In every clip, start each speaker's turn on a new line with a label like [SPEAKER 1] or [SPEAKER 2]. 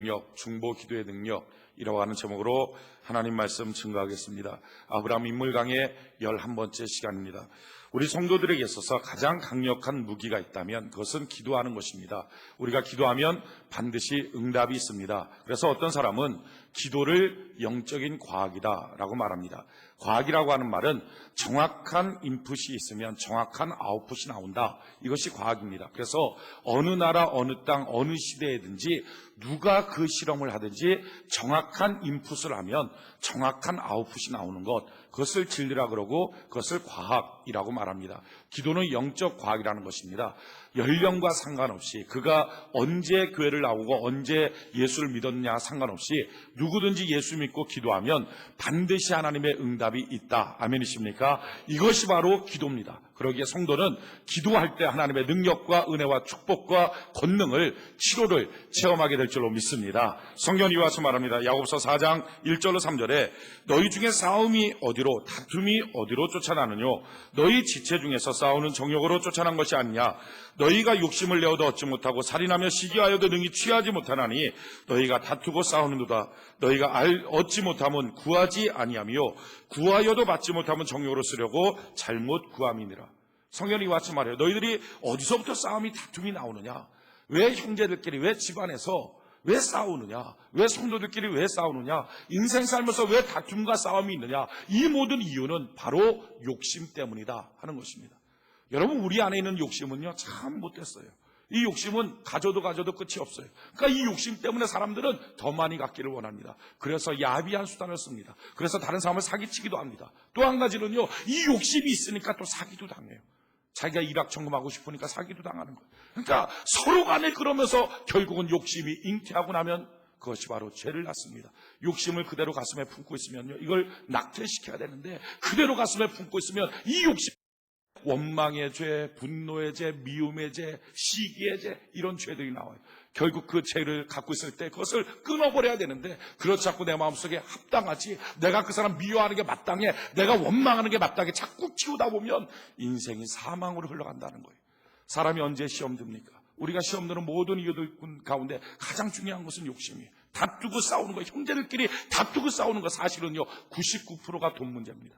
[SPEAKER 1] 능력, 중보 기도의 능력이라고 하는 제목으로 하나님 말씀 증거하겠습니다. 아브라함 인물 강의 11번째 시간입니다. 우리 성도들에게 있어서 가장 강력한 무기가 있다면 그것은 기도하는 것입니다. 우리가 기도하면 반드시 응답이 있습니다. 그래서 어떤 사람은 기도를 영적인 과학이다라고 말합니다. 과학이라고 하는 말은 정확한 인풋이 있으면 정확한 아웃풋이 나온다. 이것이 과학입니다. 그래서 어느 나라, 어느 땅, 어느 시대에든지 누가 그 실험을 하든지 정확한 인풋을 하면 정확한 아웃풋이 나오는 것, 그것을 진리라 그러고 그것을 과학이라고 말합니다. 기도는 영적 과학이라는 것입니다. 연령과 상관없이 그가 언제 교회를 나오고 언제 예수를 믿었냐 상관없이 누구든지 예수 믿고 기도하면 반드시 하나님의 응답이 있다. 아멘이십니까? 이것이 바로 기도입니다. 그러기에 성도는 기도할 때 하나님의 능력과 은혜와 축복과 권능을, 치료를 체험하게 될 줄로 믿습니다. 성경이 와서 말합니다. 야고보서 4장 1절로 3절에 너희 중에 싸움이 어디로, 다툼이 어디로 쫓아나느뇨? 너희 지체 중에서 싸우는 정욕으로 쫓아난 것이 아니냐? 너희가 욕심을 내어도 얻지 못하고 살인하며 시기하여도 능히 취하지 못하나니 너희가 다투고 싸우는도다. 너희가 얻지 못하면 구하지 아니하며 구하여도 받지 못하면 정욕으로 쓰려고 잘못 구함이니라. 성경이 와서 말해요. 너희들이 어디서부터 싸움이, 다툼이 나오느냐? 왜 형제들끼리, 왜 집안에서 왜 싸우느냐? 왜 성도들끼리 왜 싸우느냐? 인생 살면서 왜 다툼과 싸움이 있느냐? 이 모든 이유는 바로 욕심 때문이다 하는 것입니다. 여러분, 우리 안에 있는 욕심은요, 참 못됐어요. 이 욕심은 가져도 끝이 없어요. 그러니까 이 욕심 때문에 사람들은 더 많이 갖기를 원합니다. 그래서 야비한 수단을 씁니다. 그래서 다른 사람을 사기치기도 합니다. 또 한 가지는요, 이 욕심이 있으니까 또 사기도 당해요. 자기가 일확천금하고 싶으니까 사기도 당하는 거예요. 그러니까 서로 간에 그러면서 결국은 욕심이 잉태하고 나면 그것이 바로 죄를 낳습니다. 욕심을 그대로 가슴에 품고 있으면요, 이걸 낙태시켜야 되는데 그대로 가슴에 품고 있으면 이 욕심, 원망의 죄, 분노의 죄, 미움의 죄, 시기의 죄, 이런 죄들이 나와요. 결국 그 죄를 갖고 있을 때 그것을 끊어버려야 되는데 그렇지 않고 내 마음속에 합당하지, 내가 그 사람 미워하는 게 마땅해, 내가 원망하는 게 마땅해 자꾸 키우다 보면 인생이 사망으로 흘러간다는 거예요. 사람이 언제 시험 듭니까? 우리가 시험 드는 모든 이유들 가운데 가장 중요한 것은 욕심이에요. 다투고 싸우는 거예요. 형제들끼리 다투고 싸우는 거, 사실은요 99%가 돈 문제입니다.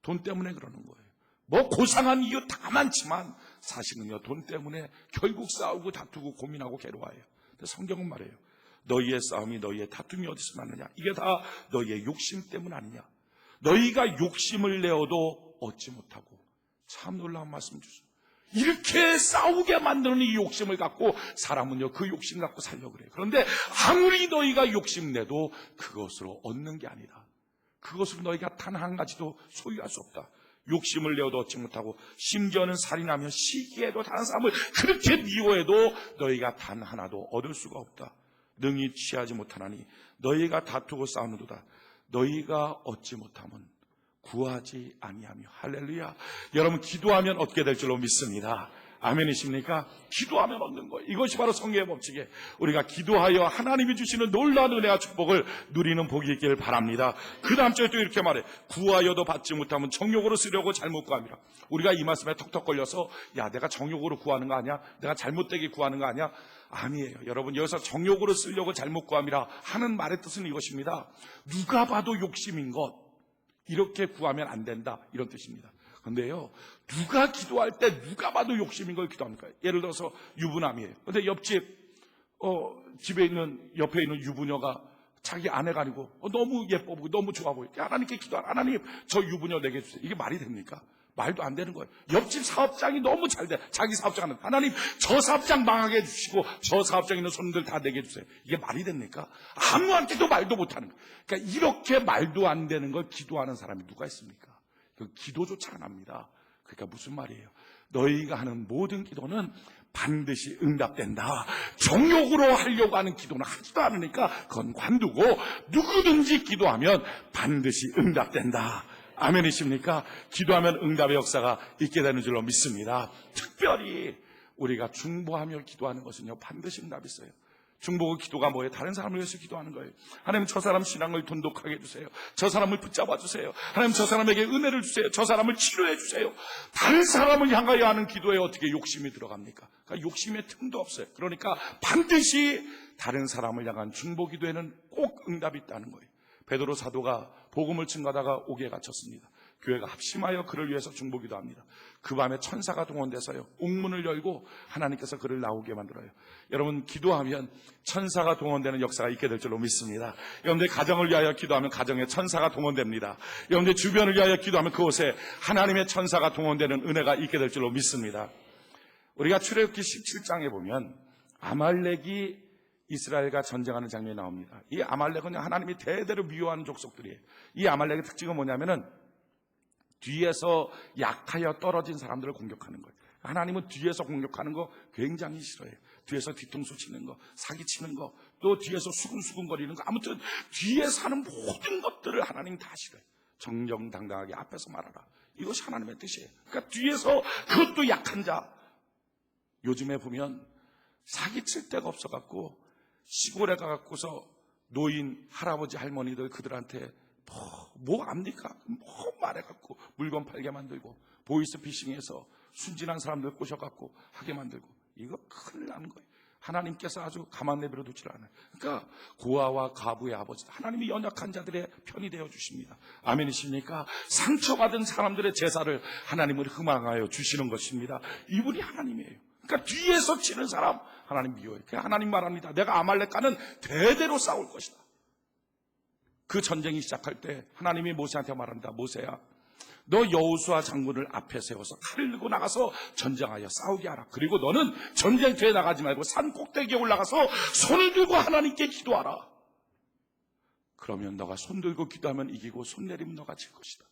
[SPEAKER 1] 돈 때문에 그러는 거예요. 뭐 고상한 이유 다 많지만 사실은요 돈 때문에 결국 싸우고 다투고 고민하고 괴로워해요. 근데 성경은 말해요. 너희의 싸움이, 너희의 다툼이 어디서 났느냐? 이게 다 너희의 욕심 때문 아니냐? 너희가 욕심을 내어도 얻지 못하고. 참 놀라운 말씀 주죠. 이렇게 싸우게 만드는 이 욕심을 갖고 사람은요 그 욕심 갖고 살려고 그래요. 그런데 아무리 너희가 욕심내도 그것으로 얻는 게 아니라, 그것으로 너희가 단 한 가지도 소유할 수 없다. 욕심을 내어도 얻지 못하고 심지어는 살인하며 시기해도 다른 사람을 그렇게 미워해도 너희가 단 하나도 얻을 수가 없다. 능히 취하지 못하나니 너희가 다투고 싸우는도다. 너희가 얻지 못하면 구하지 아니하며. 할렐루야. 여러분, 기도하면 얻게 될 줄로 믿습니다. 아멘이십니까? 기도하면 얻는 거예요. 이것이 바로 성경의 법칙이에요. 우리가 기도하여 하나님이 주시는 놀라운 은혜와 축복을 누리는 복이 있기를 바랍니다. 그 다음 주에 또 이렇게 말해. 구하여도 받지 못하면 정욕으로 쓰려고 잘못 구함이라. 우리가 이 말씀에 턱턱 걸려서 야, 내가 정욕으로 구하는 거 아니야? 내가 잘못되게 구하는 거 아니야? 아니에요. 여러분, 여기서 정욕으로 쓰려고 잘못 구함이라 하는 말의 뜻은 이것입니다. 누가 봐도 욕심인 것, 이렇게 구하면 안 된다, 이런 뜻입니다. 근데요, 누가 기도할 때 누가 봐도 욕심인 걸 기도합니까? 예를 들어서 유부남이에요. 근데 옆집 집에 있는, 옆에 있는 유부녀가 자기 아내가 아니고 너무 예뻐 보고 너무 좋아 보여. 하나님께 기도하라. 하나님, 저 유부녀 내게 주세요. 이게 말이 됩니까? 말도 안 되는 거예요. 옆집 사업장이 너무 잘 돼. 자기 사업장은 하나님, 저 사업장 망하게 해주시고 저 사업장에 있는 손님들 다 내게 해주세요. 이게 말이 됩니까? 아무한테도 말도 못하는 거예요. 그러니까 이렇게 말도 안 되는 걸 기도하는 사람이 누가 있습니까? 그 기도조차 안 합니다. 그러니까 무슨 말이에요? 너희가 하는 모든 기도는 반드시 응답된다. 정욕으로 하려고 하는 기도는 하지도 않으니까 그건 관두고 누구든지 기도하면 반드시 응답된다. 아멘이십니까? 기도하면 응답의 역사가 있게 되는 줄로 믿습니다. 특별히 우리가 중보하며 기도하는 것은요 반드시 응답이 있어요. 중보의 기도가 뭐예요? 다른 사람을 위해서 기도하는 거예요. 하나님, 저 사람 신앙을 돈독하게 해주세요. 저 사람을 붙잡아 주세요. 하나님, 저 사람에게 은혜를 주세요. 저 사람을 치료해 주세요. 다른 사람을 향하여 하는 기도에 어떻게 욕심이 들어갑니까? 그러니까 욕심의 틈도 없어요. 그러니까 반드시 다른 사람을 향한 중보 기도에는 꼭 응답이 있다는 거예요. 베드로 사도가 복음을 증거하다가 옥에 갇혔습니다. 교회가 합심하여 그를 위해서 중보 기도합니다. 그 밤에 천사가 동원돼서요, 옥문을 열고 하나님께서 그를 나오게 만들어요. 여러분, 기도하면 천사가 동원되는 역사가 있게 될 줄로 믿습니다. 여러분들 가정을 위하여 기도하면 가정에 천사가 동원됩니다. 여러분들 주변을 위하여 기도하면 그곳에 하나님의 천사가 동원되는 은혜가 있게 될 줄로 믿습니다. 우리가 출애굽기 17장에 보면 아말렉이 이스라엘과 전쟁하는 장면이 나옵니다. 이 아말렉은 하나님이 대대로 미워하는 족속들이에요. 이 아말렉의 특징은 뭐냐면은 뒤에서 약하여 떨어진 사람들을 공격하는 거예요. 하나님은 뒤에서 공격하는 거 굉장히 싫어해요. 뒤에서 뒤통수 치는 거, 사기치는 거, 또 뒤에서 수근수근거리는 거, 아무튼 뒤에 사는 모든 것들을 하나님 다 싫어해요. 정정당당하게 앞에서 말하라. 이것이 하나님의 뜻이에요. 그러니까 뒤에서 그것도 약한 자. 요즘에 보면 사기칠 데가 없어갖고 시골에 가갖고서 노인, 할아버지, 할머니들 그들한테 뭐 압니까? 뭐 말해갖고 물건 팔게 만들고 보이스피싱해서 순진한 사람들 꼬셔갖고 하게 만들고, 이거 큰일 나는 거예요. 하나님께서 아주 가만 내버려 두질 않아요. 그러니까 고아와 가부의 아버지, 하나님이 연약한 자들의 편이 되어 주십니다. 아멘이십니까? 상처받은 사람들의 제사를 하나님을 희망하여 주시는 것입니다. 이분이 하나님이에요. 그러니까 뒤에서 치는 사람 하나님 미워해요. 하나님 말합니다. 내가 아말렉과는 대대로 싸울 것이다. 그 전쟁이 시작할 때 하나님이 모세한테 말합니다. 모세야, 너 여호수아 장군을 앞에 세워서 칼을 들고 나가서 전쟁하여 싸우게 하라. 그리고 너는 전쟁터에 나가지 말고 산 꼭대기에 올라가서 손을 들고 하나님께 기도하라. 그러면 너가 손 들고 기도하면 이기고 손 내리면 너가 질 것이다.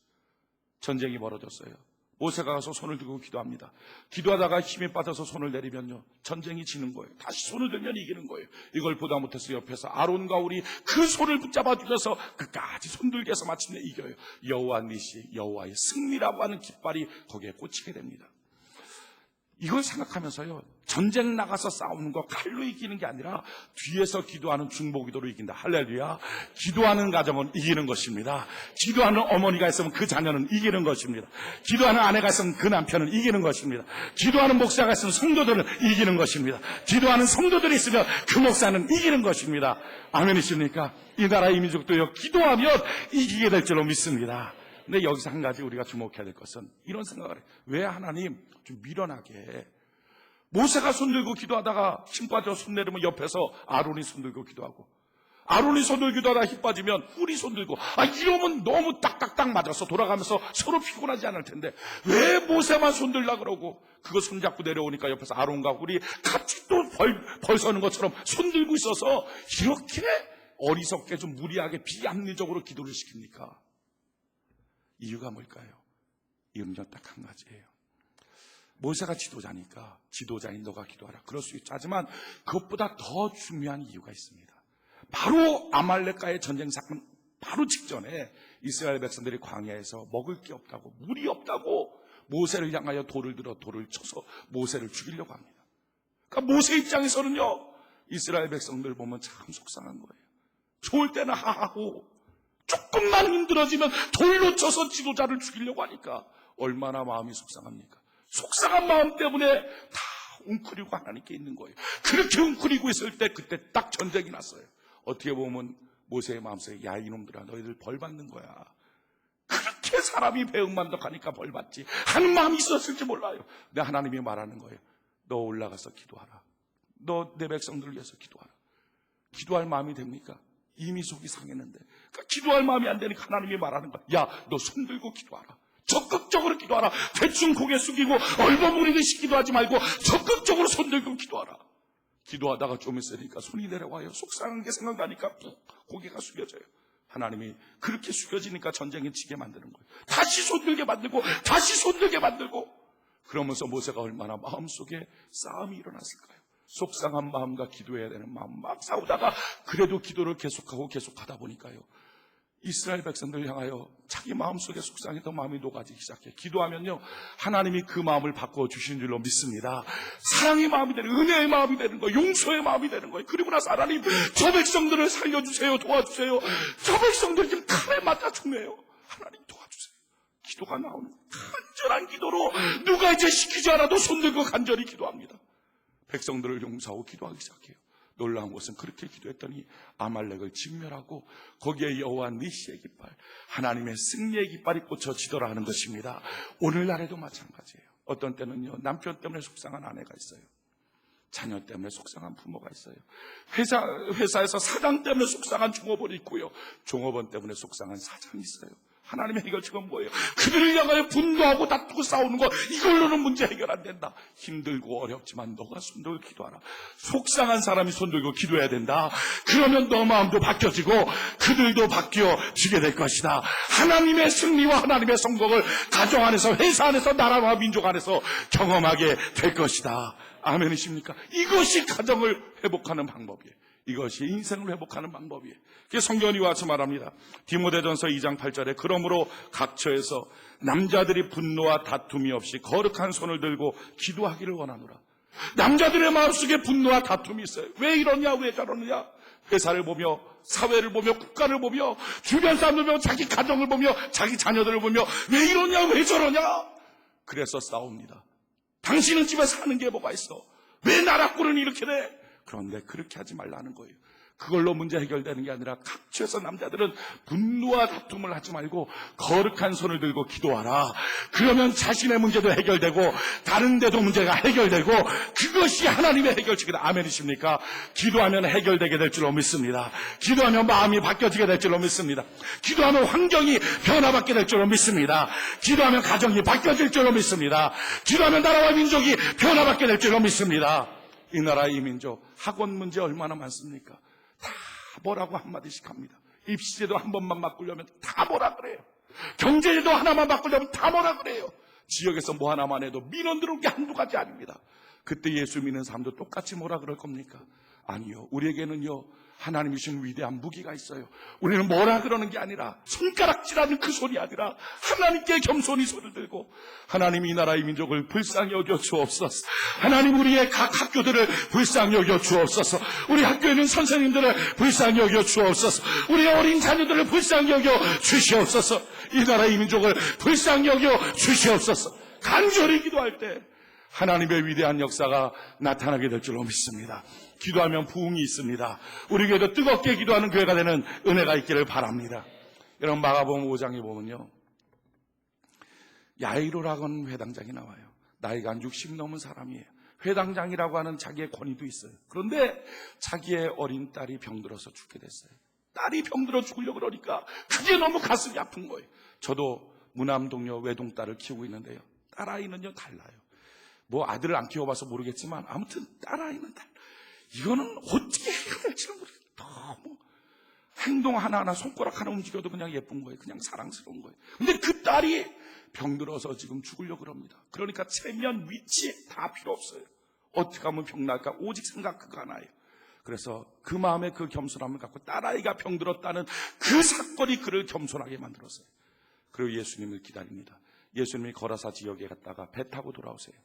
[SPEAKER 1] 전쟁이 벌어졌어요. 모세가 가서 손을 들고 기도합니다. 기도하다가 힘이 빠져서 손을 내리면요, 전쟁이 지는 거예요. 다시 손을 들면 이기는 거예요. 이걸 보다 못해서 옆에서 아론과 울이 그 손을 붙잡아 주면서 끝까지 손들게 해서 마침내 이겨요. 여호와 니시, 여호와의 승리라고 하는 깃발이 거기에 꽂히게 됩니다. 이걸 생각하면서요, 전쟁 나가서 싸우는 거 칼로 이기는 게 아니라 뒤에서 기도하는 중보 기도로 이긴다. 할렐루야. 기도하는 가정은 이기는 것입니다. 기도하는 어머니가 있으면 그 자녀는 이기는 것입니다. 기도하는 아내가 있으면 그 남편은 이기는 것입니다. 기도하는 목사가 있으면 성도들은 이기는 것입니다. 기도하는 성도들이 있으면 그 목사는 이기는 것입니다. 아멘이십니까? 이 나라의 민족도요, 기도하면 이기게 될 줄로 믿습니다. 근데 여기서 한 가지 우리가 주목해야 될 것은 이런 생각을 해요. 왜 하나님 좀 미련하게, 모세가 손들고 기도하다가 힘 빠져 손 내리면 옆에서 아론이 손들고 기도하고, 아론이 손들고 기도하다가 힘 빠지면 훌이 손들고, 이러면 너무 딱딱딱 맞아서 돌아가면서 서로 피곤하지 않을 텐데 왜 모세만 손들라 그러고, 그거 손잡고 내려오니까 옆에서 아론과 훌이 같이 또 벌 서는 것처럼 손들고 있어서 이렇게 어리석게 좀 무리하게 비합리적으로 기도를 시킵니까? 이유가 뭘까요? 이유는요, 딱 한 가지예요. 모세가 지도자니까 지도자인 너가 기도하라, 그럴 수 있죠. 하지만 그것보다 더 중요한 이유가 있습니다. 바로 아말렉과의 전쟁 사건 바로 직전에 이스라엘 백성들이 광야에서 먹을 게 없다고, 물이 없다고 모세를 향하여 돌을 들어 돌을 쳐서 모세를 죽이려고 합니다. 그러니까 모세 입장에서는요, 이스라엘 백성들 보면 참 속상한 거예요. 좋을 때는 하하호, 조금만 힘들어지면 돌로 쳐서 지도자를 죽이려고 하니까 얼마나 마음이 속상합니까? 속상한 마음 때문에 다 웅크리고 하나님께 있는 거예요. 그렇게 웅크리고 있을 때 그때 딱 전쟁이 났어요. 어떻게 보면 모세의 마음속에, 야 이놈들아, 너희들 벌 받는 거야. 그렇게 사람이 배은만덕하니까 벌 받지 하는 마음이 있었을지 몰라요. 근데 하나님이 말하는 거예요. 너 올라가서 기도하라. 너 내 백성들을 위해서 기도하라. 기도할 마음이 됩니까? 이미 속이 상했는데. 그러니까 기도할 마음이 안 되니까 하나님이 말하는 거야. 야, 너 손 들고 기도하라. 적극적으로 기도하라. 대충 고개 숙이고 얼버무리듯이 기도하지 말고 적극적으로 손 들고 기도하라. 기도하다가 좀 있으니까 손이 내려와요. 속상한 게 생각나니까 고개가 숙여져요. 하나님이 그렇게 숙여지니까 전쟁에 지게 만드는 거예요. 다시 손 들게 만들고 다시 손 들게 만들고, 그러면서 모세가 얼마나 마음속에 싸움이 일어났을까요? 속상한 마음과 기도해야 되는 마음 막 싸우다가 그래도 기도를 계속하고 계속하다 보니까요, 이스라엘 백성들 향하여 자기 마음속에 속상했던 마음이 녹아지기 시작해. 기도하면요, 하나님이 그 마음을 바꿔주신 줄로 믿습니다. 사랑의 마음이 되는, 은혜의 마음이 되는 거예요. 용서의 마음이 되는 거예요. 그리고 나서 하나님, 저 백성들을 살려주세요. 도와주세요. 저 백성들 지금 칼에 맞아 죽네요. 하나님 도와주세요. 기도가 나오는 간절한 기도로 누가 이제 시키지 않아도 손들고 간절히 기도합니다. 백성들을 용서하고 기도하기 시작해요. 놀라운 것은 그렇게 기도했더니 아말렉을 진멸하고 거기에 여호와 니시의 깃발, 하나님의 승리의 깃발이 꽂혀지더라 하는 것입니다. 오늘날에도 마찬가지예요. 어떤 때는요, 남편 때문에 속상한 아내가 있어요. 자녀 때문에 속상한 부모가 있어요. 회사에서 사장 때문에 속상한 종업원이 있고요, 종업원 때문에 속상한 사장이 있어요. 하나님의 해결책은 뭐예요? 그들을 향하여 분노하고 다투고 싸우는 거, 이걸로는 문제 해결 안 된다. 힘들고 어렵지만 너가 손들고 기도하라. 속상한 사람이 손들고 기도해야 된다. 그러면 너 마음도 바뀌어지고 그들도 바뀌어지게 될 것이다. 하나님의 승리와 하나님의 성공을 가정 안에서, 회사 안에서, 나라와 민족 안에서 경험하게 될 것이다. 아멘이십니까? 이것이 가정을 회복하는 방법이에요. 이것이 인생을 회복하는 방법이에요. 그게 성경이 와서 말합니다. 디모데전서 2장 8절에 그러므로 각처에서 남자들이 분노와 다툼이 없이 거룩한 손을 들고 기도하기를 원하노라. 남자들의 마음속에 분노와 다툼이 있어요. 왜 이러냐, 왜 저러느냐. 회사를 보며, 사회를 보며, 국가를 보며, 주변 사람들 보며, 자기 가정을 보며, 자기 자녀들을 보며, 왜 이러냐, 왜 저러냐. 그래서 싸웁니다. 당신은 집에 사는 게 뭐가 있어? 왜 나라꼴은 이렇게 돼? 그런데 그렇게 하지 말라는 거예요. 그걸로 문제 해결되는 게 아니라 각처에서 남자들은 분노와 다툼을 하지 말고 거룩한 손을 들고 기도하라. 그러면 자신의 문제도 해결되고 다른 데도 문제가 해결되고 그것이 하나님의 해결책이다. 아멘이십니까? 기도하면 해결되게 될 줄로 믿습니다. 기도하면 마음이 바뀌어지게 될 줄로 믿습니다. 기도하면 환경이 변화받게 될 줄로 믿습니다. 기도하면 가정이 바뀌어질 줄로 믿습니다. 기도하면 나라와 민족이 변화받게 될 줄로 믿습니다. 이 나라 이 민족 학원 문제 얼마나 많습니까? 다 뭐라고 한마디씩 합니다. 입시제도 한 번만 바꾸려면 다 뭐라 그래요. 경제제도 하나만 바꾸려면 다 뭐라 그래요. 지역에서 뭐 하나만 해도 민원 들어온 게 한두 가지 아닙니다. 그때 예수 믿는 사람도 똑같이 뭐라 그럴 겁니까? 아니요. 우리에게는요, 하나님이 주신 위대한 무기가 있어요. 우리는 뭐라 그러는 게 아니라, 손가락질하는 그 소리 아니라 하나님께 겸손히 손을 들고 하나님 이 나라의 민족을 불쌍히 여겨 주옵소서. 하나님 우리의 각 학교들을 불쌍히 여겨 주옵소서. 우리 학교에 있는 선생님들을 불쌍히 여겨 주옵소서. 우리의 어린 자녀들을 불쌍히 여겨 주시옵소서. 이 나라의 민족을 불쌍히 여겨 주시옵소서. 간절히 기도할 때 하나님의 위대한 역사가 나타나게 될 줄로 믿습니다. 기도하면 부흥이 있습니다. 우리 교회도 뜨겁게 기도하는 교회가 되는 은혜가 있기를 바랍니다. 여러분, 마가복음 5장에 보면요, 야이로라고 하는 회당장이 나와요. 나이가 한 60 넘은 사람이에요. 회당장이라고 하는 자기의 권위도 있어요. 그런데 자기의 어린 딸이 병들어서 죽게 됐어요. 딸이 병들어 죽으려고 그러니까 그게 너무 가슴이 아픈 거예요. 저도 무남동녀 외동딸을 키우고 있는데요, 딸아이는요 달라요. 뭐 아들을 안 키워봐서 모르겠지만 아무튼 딸아이는 달라요. 이거는 어떻게 해야 될지는 모르겠어요. 너무 행동 하나하나, 손가락 하나 움직여도 그냥 예쁜 거예요. 그냥 사랑스러운 거예요. 근데 그 딸이 병들어서 지금 죽으려고 그럽니다. 그러니까 체면, 위치 다 필요 없어요. 어떻게 하면 병 날까? 오직 생각 그거 하나예요. 그래서 그 마음에 그 겸손함을 갖고 딸아이가 병들었다는 그 사건이 그를 겸손하게 만들었어요. 그리고 예수님을 기다립니다. 예수님이 거라사 지역에 갔다가 배 타고 돌아오세요.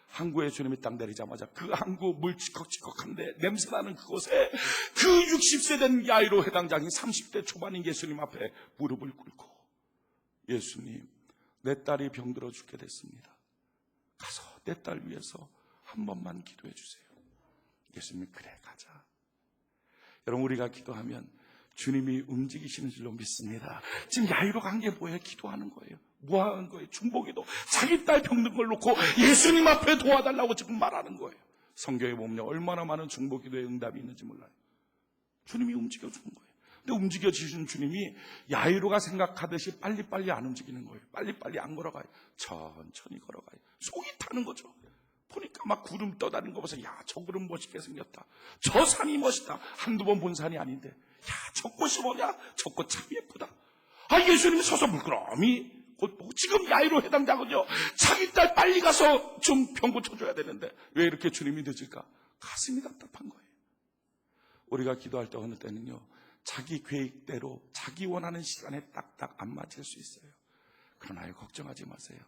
[SPEAKER 1] 항구에 주님이 딱 내리자마자 그 항구 물 찌컥찌컥한데 냄새나는 그곳에 그 60세 된 야이로 회당장이 30대 초반인 예수님 앞에 무릎을 꿇고, 예수님, 내 딸이 병들어 죽게 됐습니다. 가서 내 딸 위해서 한 번만 기도해 주세요. 예수님이 그래 가자. 여러분, 우리가 기도하면 주님이 움직이시는 줄로 믿습니다. 지금 야이로 간 게 뭐예요? 기도하는 거예요. 뭐 하는 거예요? 중보기도. 자기 딸 병든 걸 놓고 예수님 앞에 도와달라고 지금 말하는 거예요. 성경에 보면 얼마나 많은 중보기도의 응답이 있는지 몰라요. 주님이 움직여주는 거예요. 근데 움직여주신 주님이 야이로가 생각하듯이 빨리빨리 안 움직이는 거예요. 빨리빨리 안 걸어가요. 천천히 걸어가요. 속이 타는 거죠. 보니까 막 구름 떠다니는 거 보세요. 야, 저 구름 멋있게 생겼다. 저 산이 멋있다. 한두 번 본 산이 아닌데, 야, 저 꽃이 뭐냐? 저 꽃 참 예쁘다. 아, 예수님이 서서 물끄러미 곧 보고, 지금 야이로 회당장은요, 자기 딸 빨리 가서 좀 병 고쳐줘야 되는데 왜 이렇게 주님이 늦을까? 가슴이 답답한 거예요. 우리가 기도할 때 어느 때는요, 자기 계획대로 자기 원하는 시간에 딱딱 안 맞을 수 있어요. 그러나 걱정하지 마세요.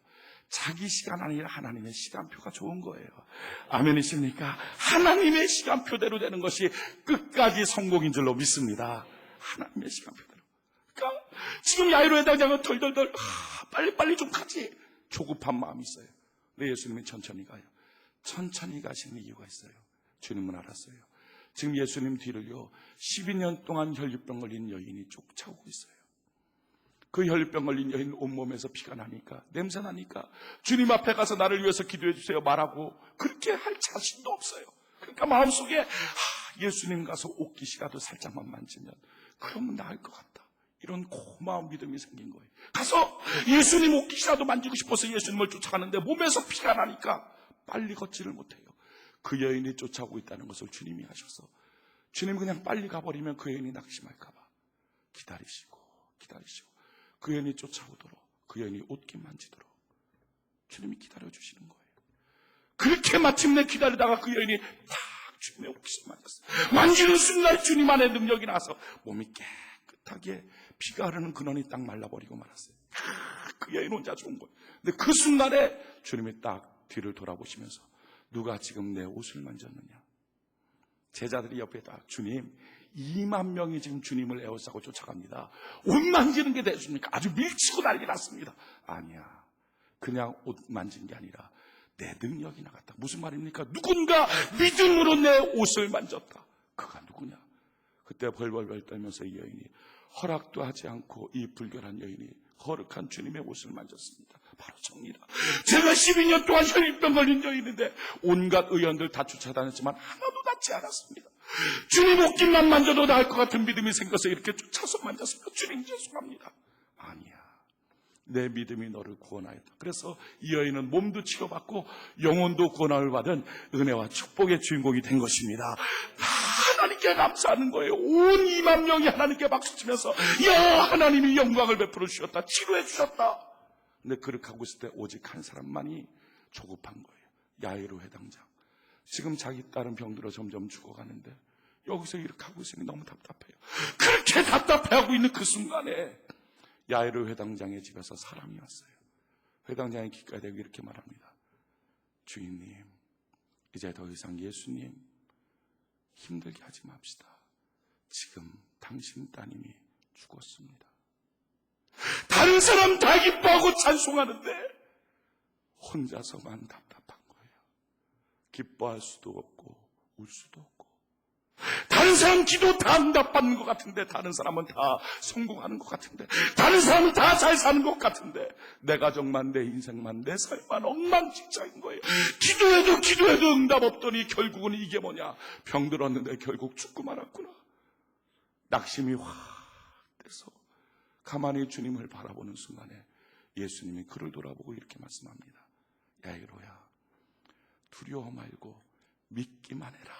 [SPEAKER 1] 자기 시간 아니라 하나님의 시간표가 좋은 거예요. 아멘이십니까? 하나님의 시간표대로 되는 것이 끝까지 성공인 줄로 믿습니다. 하나님의 시간표대로. 그러니까 지금 야이로의 당장은 덜덜덜 빨리빨리 좀 가지, 조급한 마음이 있어요. 근데 예수님이 천천히 가요. 천천히 가시는 이유가 있어요. 주님은 알았어요. 지금 예수님 뒤를요 12년 동안 혈류병 걸린 여인이 쫓아오고 있어요. 그 혈류병 걸린 여인 온몸에서 피가 나니까, 냄새 나니까 주님 앞에 가서 나를 위해서 기도해 주세요 말하고 그렇게 할 자신도 없어요. 그러니까 마음속에 예수님 가서 옷깃이라도 살짝만 만지면 그러면 나을 것 같다, 이런 고마운 믿음이 생긴 거예요. 가서 예수님 옷깃이라도 만지고 싶어서 예수님을 쫓아가는데 몸에서 피가 나니까 빨리 걷지를 못해요. 그 여인이 쫓아오고 있다는 것을 주님이 아셔서 주님이 그냥 빨리 가버리면 그 여인이 낙심할까 봐 기다리시고 그 여인이 쫓아오도록, 그 여인이 옷깃 만지도록 주님이 기다려주시는 거예요. 그렇게 마침내 기다리다가 그 여인이 딱 주님의 옷깃을 만졌어요. 만지는 순간 주님 안에 능력이 나서 몸이 깨끗하게 피가 흐르는 근원이 딱 말라버리고 말았어요. 그 여인 혼자 죽은 거예요. 근데 그 순간에 주님이 딱 뒤를 돌아보시면서 누가 지금 내 옷을 만졌느냐? 제자들이 옆에 딱, 주님 2만 명이 지금 주님을 에워싸고 쫓아갑니다. 옷 만지는 게 되십니까? 아주 밀치고 난리 났습니다. 아니야, 그냥 옷 만진 게 아니라 내 능력이 나갔다. 무슨 말입니까? 누군가 믿음으로 내 옷을 만졌다. 그가 누구냐? 그때 벌벌벌 떨면서 이 여인이, 허락도 하지 않고 이 불결한 여인이 거룩한 주님의 옷을 만졌습니다. 바로 접니다. 제가 12년 동안 혈류병 걸린 여인인데 온갖 의원들 다 쫓아다녔지만 하나도 낫지 않았습니다. 주님 옷깃만 만져도 나을 것 같은 믿음이 생겨서 이렇게 쫓아서 만졌습니다. 주님 죄송합니다. 아니야, 내 믿음이 너를 구원하였다. 그래서 이 여인은 몸도 치료받고 영혼도 구원함을 받은 은혜와 축복의 주인공이 된 것입니다. 하나님께 감사하는 거예요. 온 2만 명이 하나님께 박수치면서 야, 하나님이 영광을 베풀어 주셨다, 치료해 주셨다. 근데 그렇게 하고 있을 때 오직 한 사람만이 조급한 거예요. 야이로 회당장. 지금 자기 딸은 병들어 점점 죽어가는데 여기서 이렇게 하고 있으니 너무 답답해요. 그렇게 답답해하고 있는 그 순간에 야이로 회당장의 집에서 사람이 왔어요. 회당장이 기가에 대고 이렇게 말합니다. 주인님, 이제 더 이상 예수님 힘들게 하지 맙시다. 지금 당신 따님이 죽었습니다. 다른 사람 다 기뻐하고 찬송하는데 혼자서만 답답한 거예요. 기뻐할 수도 없고 울 수도 없고, 다른 사람 기도 다 응답받는 것 같은데, 다른 사람은 다 성공하는 것 같은데, 다른 사람은 다 잘 사는 것 같은데 내 가정만, 내 인생만, 내 삶만 엉망진창인 거예요. 기도해도 응답 없더니 결국은 이게 뭐냐, 병들었는데 결국 죽고 말았구나. 낙심이 확 돼서 가만히 주님을 바라보는 순간에 예수님이 그를 돌아보고 이렇게 말씀합니다. 야이로야, 두려워 말고 믿기만 해라.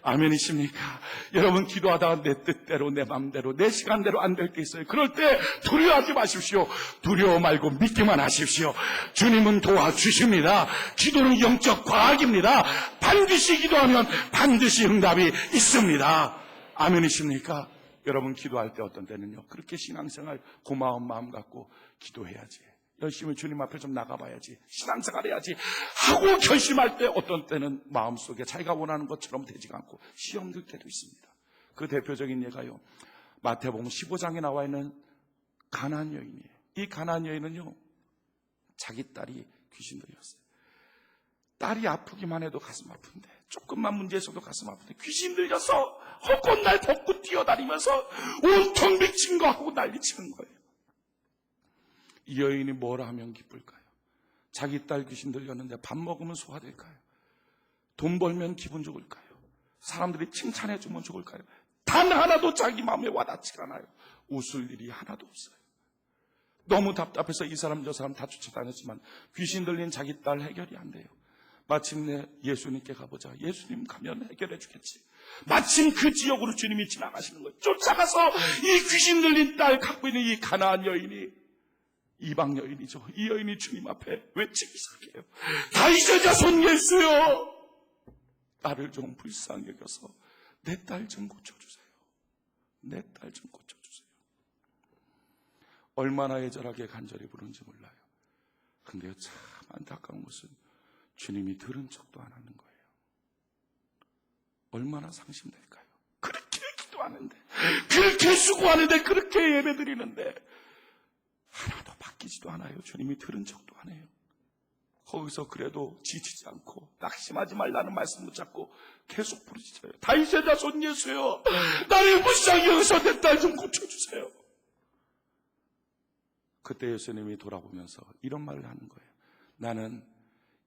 [SPEAKER 1] 아멘이십니까? 여러분, 기도하다가 내 뜻대로, 내 마음대로, 내 시간대로 안 될 때 있어요. 그럴 때 두려워하지 마십시오. 두려워 말고 믿기만 하십시오. 주님은 도와주십니다. 기도는 영적 과학입니다. 반드시 기도하면 반드시 응답이 있습니다. 아멘이십니까? 여러분, 기도할 때 어떤 때는요, 그렇게 신앙생활 고마운 마음 갖고 기도해야지, 열심히 주님 앞에 좀 나가봐야지, 신앙생활 해야지 하고 결심할 때 어떤 때는 마음속에 자기가 원하는 것처럼 되지가 않고 시험 들 때도 있습니다. 그 대표적인 예가요, 마태복음 15장에 나와 있는 가나안 여인이에요. 이 가나안 여인은요, 자기 딸이 귀신 들렸어요. 딸이 아프기만 해도 가슴 아픈데, 조금만 문제 있어도 가슴 아픈데 귀신 들려서 헛것날 벗고 뛰어다니면서 온통 미친 거 하고 난리치는 거예요. 이 여인이 뭘 하면 기쁠까요? 자기 딸 귀신 들렸는데 밥 먹으면 소화될까요? 돈 벌면 기분 좋을까요? 사람들이 칭찬해 주면 좋을까요? 단 하나도 자기 마음에 와닿지가 않아요. 웃을 일이 하나도 없어요. 너무 답답해서 이 사람 저 사람 다 쫓아다녔지만 귀신 들린 자기 딸 해결이 안 돼요. 마침내 예수님께 가보자. 예수님 가면 해결해 주겠지. 마침 그 지역으로 주님이 지나가시는 거예요. 쫓아가서 이 귀신 들린 딸 갖고 있는 이 가나안 여인이, 이방 여인이죠, 이 여인이 주님 앞에 외치기 시작해요. 다윗의 자손 예수여, 나를 좀 불쌍히 여겨서 내 딸 좀 고쳐주세요. 내 딸 좀 고쳐주세요. 얼마나 애절하게 간절히 부르는지 몰라요. 근데요, 참 안타까운 것은 주님이 들은 척도 안 하는 거예요. 얼마나 상심될까요? 그렇게 기도하는데, 그렇게 수고하는데, 그렇게 예배드리는데 하나도 바뀌지도 않아요. 주님이 들은 척도 안 해요. 거기서 그래도 지치지 않고 낙심하지 말라는 말씀 붙잡고 계속 부르짖어요. 다윗의 자손 예수여, 나를 무시하게 여기서 내 딸 좀 고쳐주세요. 그때 예수님이 돌아보면서 이런 말을 하는 거예요. 나는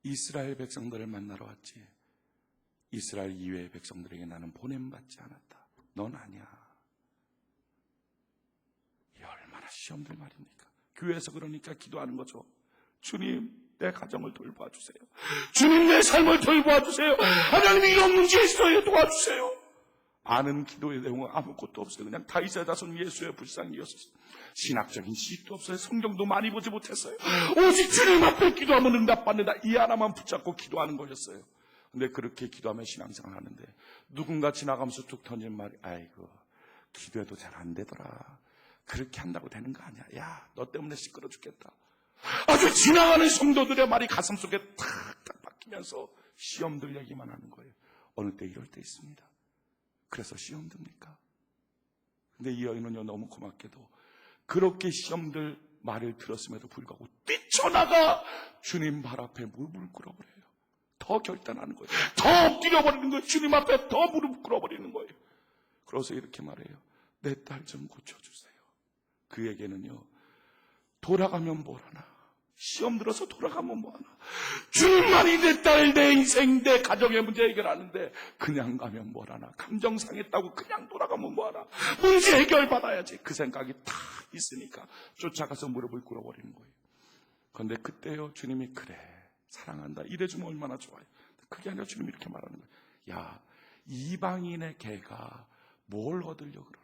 [SPEAKER 1] 이스라엘 백성들을 만나러 왔지 이스라엘 이외의 백성들에게 나는 보냄받지 않았다. 넌 아니야. 이 얼마나 시험될 말입니까? 교회에서 그러니까 기도하는 거죠. 주님, 내 가정을 돌봐주세요. 주님, 내 삶을 돌봐주세요. 하나님, 이런 문제 있어요. 도와주세요. 아는 기도의 내용은 아무것도 없어요. 그냥 다윗의 자손 예수의 불쌍이었어요. 신학적인 지식도 없어요. 성경도 많이 보지 못했어요. 오직 주님 앞에 기도하면 응답받는다. 이 하나만 붙잡고 기도하는 거였어요. 근데 그렇게 기도하면 신앙생활 하는데 누군가 지나가면서 툭 던진 말이, 아이고 기도해도 잘 안 되더라. 그렇게 한다고 되는 거 아니야. 야, 너 때문에 시끄러 죽겠다. 아주 지나가는 성도들의 말이 가슴속에 탁탁 박히면서 시험들 얘기만 하는 거예요. 어느 때 이럴 때 있습니다. 그래서 시험 듭니까? 근데 이 여인은요, 너무 고맙게도 그렇게 시험들 말을 들었음에도 불구하고 뛰쳐나가 주님 발 앞에 무릎을 꿇어버려요. 더 결단하는 거예요. 더 엎드려버리는 거예요. 주님 앞에 더 무릎 꿇어버리는 거예요. 그래서 이렇게 말해요. 내 딸 좀 고쳐주세요. 그에게는요, 돌아가면 뭘 하나? 시험 들어서 돌아가면 뭐하나? 주님만이 내 딸, 내 인생, 내 가정의 문제 해결하는데 그냥 가면 뭐하나? 감정 상했다고 그냥 돌아가면 뭐하나? 문제 해결받아야지. 그 생각이 다 있으니까 쫓아가서 무릎을 꿇어버리는 거예요. 그런데 그때요, 주님이 그래, 사랑한다, 이래주면 얼마나 좋아요. 그게 아니라 주님이 이렇게 말하는 거예요. 야, 이방인의 개가 뭘 얻으려고 그러느냐?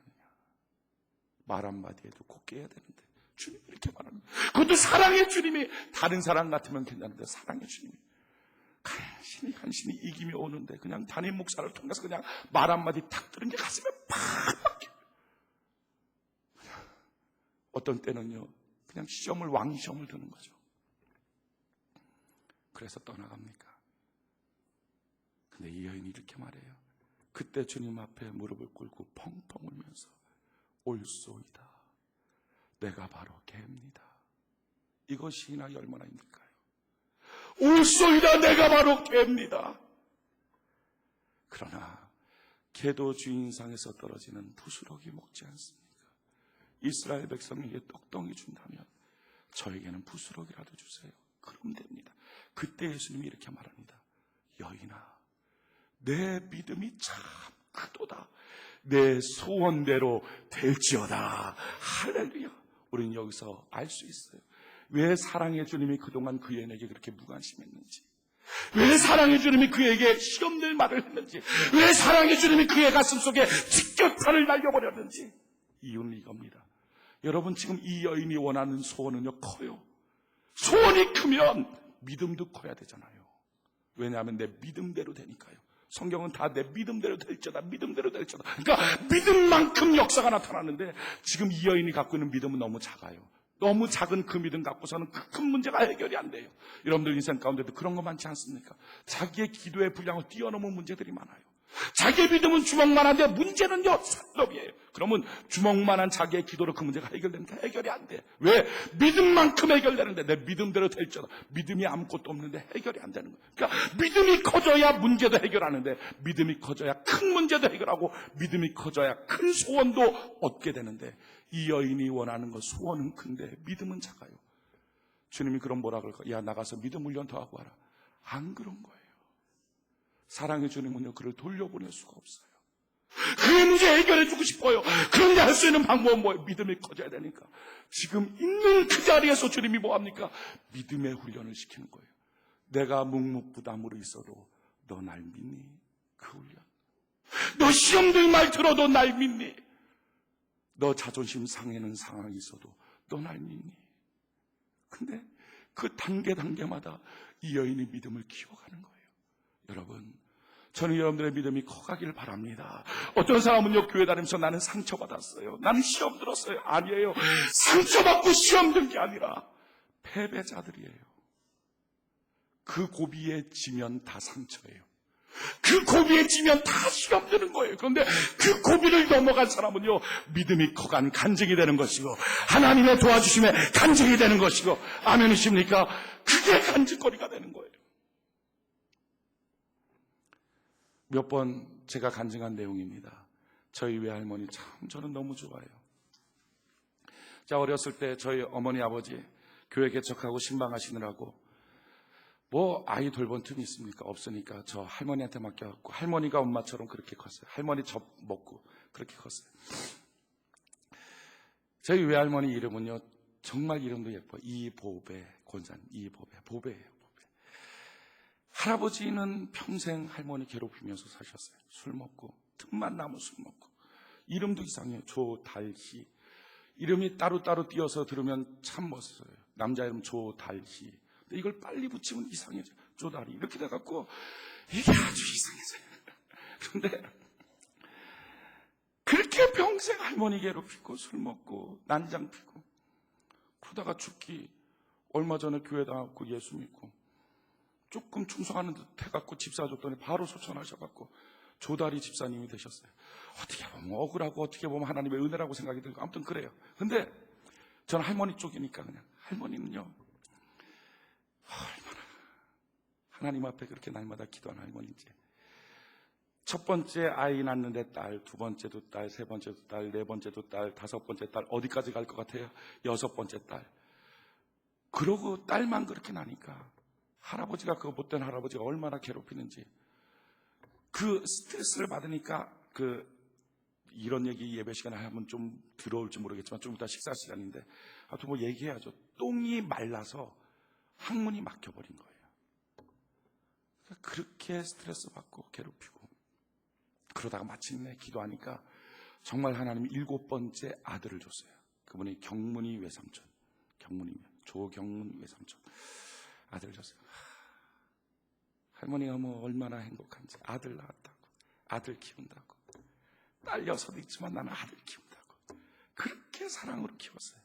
[SPEAKER 1] 말 한마디에도 곱게 해야 되는데 주님이 이렇게 말하는 거예요. 그것도 사랑의 주님이. 다른 사람 같으면 괜찮은데 사랑의 주님이 간신히 이김이 오는데 그냥 담임 목사를 통해서 그냥 말 한마디 탁 들은 게 가슴에 팍 박혀요. 어떤 때는요, 그냥 왕시험을 드는 거죠. 그래서 떠나갑니까? 근데 이 여인이 이렇게 말해요. 그때 주님 앞에 무릎을 꿇고 펑펑 울면서 올소이다, 내가 바로 개입니다. 이것이 신앙이 얼마나 힘들까요? 올소이다, 내가 바로 개입니다. 그러나 개도 주인상에서 떨어지는 부스러기 먹지 않습니까? 이스라엘 백성에게 떡덩이 준다면 저에게는 부스러기라도 주세요. 그럼 됩니다. 그때 예수님이 이렇게 말합니다. 여인아, 내 믿음이 참 크도다. 내 소원대로 될지어다. 할렐루야. 우리는 여기서 알 수 있어요. 왜 사랑의 주님이 그동안 그 여인에게 그렇게 무관심했는지, 왜 사랑의 주님이 그에게 시험될 말을 했는지, 왜 사랑의 주님이 그의 가슴속에 직격탄을 날려버렸는지. 이유는 이겁니다. 여러분, 지금 이 여인이 원하는 소원은요, 커요. 소원이 크면 믿음도 커야 되잖아요. 왜냐하면 내 믿음대로 되니까요. 성경은 다 내 믿음대로 될지어다, 믿음대로 될지어다. 그러니까 믿음만큼 역사가 나타나는데 지금 이 여인이 갖고 있는 믿음은 너무 작아요. 너무 작은 그 믿음 갖고서는 큰 문제가 해결이 안 돼요. 여러분들 인생 가운데도 그런 거 많지 않습니까? 자기의 기도의 분량을 뛰어넘은 문제들이 많아요. 자기의 믿음은 주먹만한데 문제는요, 산더미예요. 그러면 주먹만한 자기의 기도로 그 문제가 해결되는데 해결이 안 돼. 왜? 믿음만큼 해결되는데 내 믿음대로 될지어다. 믿음이 아무것도 없는데 해결이 안 되는 거예요. 그러니까 믿음이 커져야 문제도 해결하는데 믿음이 커져야 큰 문제도 해결하고 믿음이 커져야 큰 소원도 얻게 되는데 이 여인이 원하는 것, 소원은 큰데 믿음은 작아요. 주님이 그럼 뭐라 그럴까? 야, 나가서 믿음 훈련 더 하고 와라. 안 그런 거예요. 사랑의 주님은요, 그를 돌려보낼 수가 없어요. 그 문제 해결해주고 싶어요. 그런데 할 수 있는 방법은 뭐예요? 믿음이 커져야 되니까. 지금 있는 그 자리에서 주님이 뭐합니까? 믿음의 훈련을 시키는 거예요. 내가 묵묵부담으로 있어도 너 날 믿니? 그 훈련. 너 시험들 말 들어도 날 믿니? 너 자존심 상해는 상황이 있어도 너 날 믿니? 근데 그 단계마다 이 여인의 믿음을 키워가는 거예요. 여러분, 저는 여러분들의 믿음이 커가기를 바랍니다. 어떤 사람은요, 교회 다니면서 나는 상처받았어요, 나는 시험 들었어요. 아니에요. 상처받고 시험 든 게 아니라 패배자들이에요. 그 고비에 지면 다 상처예요. 그 고비에 지면 다 시험 드는 거예요. 그런데 그 고비를 넘어간 사람은요, 믿음이 커간 간증이 되는 것이고, 하나님의 도와주심에 간증이 되는 것이고, 아멘이십니까? 그게 간증거리가 되는 거예요. 몇 번 제가 간증한 내용입니다. 저희 외할머니 참 저는 너무 좋아요. 자, 어렸을 때 저희 어머니 아버지 교회 개척하고 신방하시느라고 뭐 아이 돌본 틈이 있습니까? 없으니까 저 할머니한테 맡겨갖고, 할머니가 엄마처럼 그렇게 컸어요. 할머니 접 먹고 그렇게 컸어요. 저희 외할머니 이름은요, 정말 이름도 예뻐요. 이보배 권산, 이보배, 보배예요. 보배. 할아버지는 평생 할머니 괴롭히면서 사셨어요. 술 먹고, 틈만 나면 술 먹고. 이름도 이상해요. 조달희. 이름이 따로따로 띄어서 들으면 참 멋있어요. 남자 이름 조달희. 이걸 빨리 붙이면 이상해져. 조다리. 이렇게 돼갖고, 이게 아주 이상해져요. 그런데, 그렇게 평생 할머니 괴롭히고, 술 먹고, 난장 피고, 그러다가 죽기, 얼마 전에 교회 나왔고, 예수 믿고, 조금 충성하는 듯 해갖고, 집사 줬더니 바로 소천하셔갖고, 조다리 집사님이 되셨어요. 어떻게 보면 억울하고, 어떻게 보면 하나님의 은혜라고 생각이 들고, 아무튼 그래요. 근데, 저는 할머니 쪽이니까 그냥, 할머니는요, 얼마나 하나님 앞에 그렇게 날마다 기도하는 할머니인지. 첫 번째 아이 낳는데 딸, 두 번째도 딸, 세 번째도 딸, 네 번째도 딸, 다섯 번째 딸, 어디까지 갈 것 같아요? 여섯 번째 딸. 그러고 딸만 그렇게 나니까 할아버지가, 그 못된 할아버지가 얼마나 괴롭히는지, 그 스트레스를 받으니까, 이런 얘기 예배 시간에 하면 좀 들어올지 모르겠지만 좀 이따 식사 시간인데 하여튼 뭐 얘기해야죠. 똥이 말라서 항문이 막혀버린 거예요. 그렇게 스트레스 받고 괴롭히고, 그러다가 마침내 기도하니까 정말 하나님이 7번째 아들을 줬어요. 그분이 경문이 외삼촌, 조경문 외삼촌 아들을 줬어요. 할머니가 뭐 얼마나 행복한지. 아들 낳았다고, 아들 키운다고, 딸 6 있지만 나는 아들 키운다고 그렇게 사랑으로 키웠어요.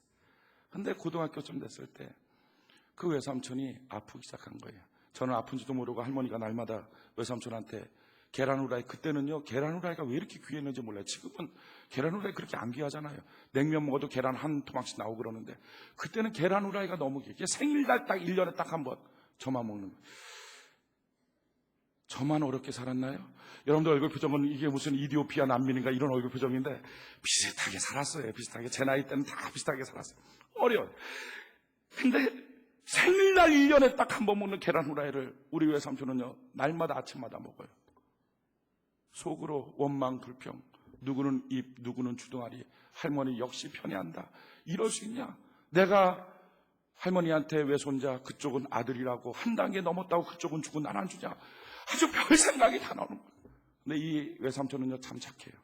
[SPEAKER 1] 근데 고등학교쯤 됐을 때 그 외삼촌이 아프기 시작한 거예요. 저는 아픈지도 모르고 할머니가 날마다 외삼촌한테 계란 후라이, 그때는요 계란 후라이가 왜 이렇게 귀했는지 몰라요. 지금은 계란 후라이 그렇게 안 귀하잖아요. 냉면 먹어도 계란 한 토막씩 나오고 그러는데, 그때는 계란 후라이가 너무 귀해. 생일날 딱 1년에 딱 한 번 저만 먹는 거예요. 저만 어렵게 살았나요? 여러분들 얼굴 표정은 이게 무슨 이디오피아 난민인가 이런 얼굴 표정인데, 비슷하게 살았어요. 비슷하게. 제 나이 때는 다 비슷하게 살았어요. 어려워요. 근데 생일날 1년에 딱 한 번 먹는 계란 후라이를 우리 외삼촌은요 날마다 아침마다 먹어요. 속으로 원망 불평, 누구는 입, 누구는 주둥아리, 할머니 역시 편애한다. 이럴 수 있냐? 내가 할머니한테 외손자, 그쪽은 아들이라고 한 단계 넘었다고 그쪽은 주고 난 안 주냐? 아주 별 생각이 다 나오는 거예요. 근데 이 외삼촌은요 참 착해요.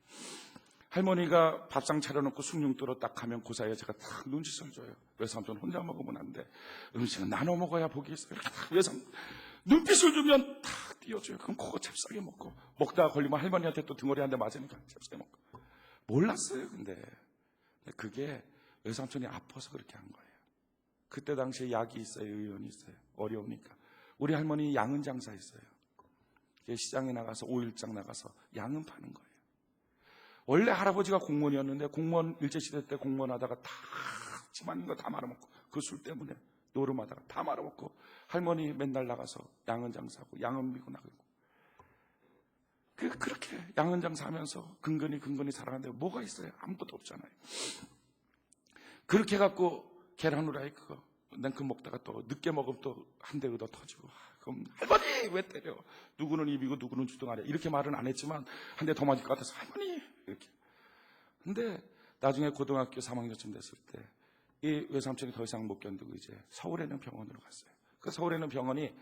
[SPEAKER 1] 할머니가 밥상 차려놓고 숭늉 들어 딱 하면 그 사이에 제가 딱 눈짓을 줘요. 외삼촌 혼자 먹으면 안 돼. 음식은 나눠 먹어야 복이 있어요. 이렇게 딱 눈빛을 주면 탁 띄워줘요. 그럼 그거 잽싸게 먹고, 먹다가 걸리면 할머니한테 또 등어리 한 대 맞으니까 잽싸게 먹고. 몰랐어요. 근데 그게 외삼촌이 아파서 그렇게 한 거예요. 그때 당시에 약이 있어요, 의원이 있어요. 어려우니까. 우리 할머니 양은 장사했어요. 시장에 나가서, 오일장 나가서 양은 파는 거예요. 원래 할아버지가 공무원이었는데, 공무원 일제시대 때 공무원 하다가 다 집안인 거 다 말아먹고, 그 술 때문에 노름하다가 다 말아먹고, 할머니 맨날 나가서 양은 장사하고 양은 미고 나가고, 그렇게 양은 장사하면서 근근히 살아가는데 뭐가 있어요? 아무것도 없잖아요. 그렇게 해갖고 계란 후라이 그거 냉큼 먹다가 또 늦게 먹으면 또 한 대 얻어 터지고, 그럼 할머니 왜 때려? 누구는 입이고 누구는 주둥아리. 이렇게 말은 안 했지만 한 대 더 맞을 것 같아서 할머니 이렇게. 근데 나중에 고등학교 3학년쯤 됐을 때 이 외삼촌이 더 이상 못 견디고 이제 서울에 있는 병원으로 갔어요. 그 서울에 있는 병원이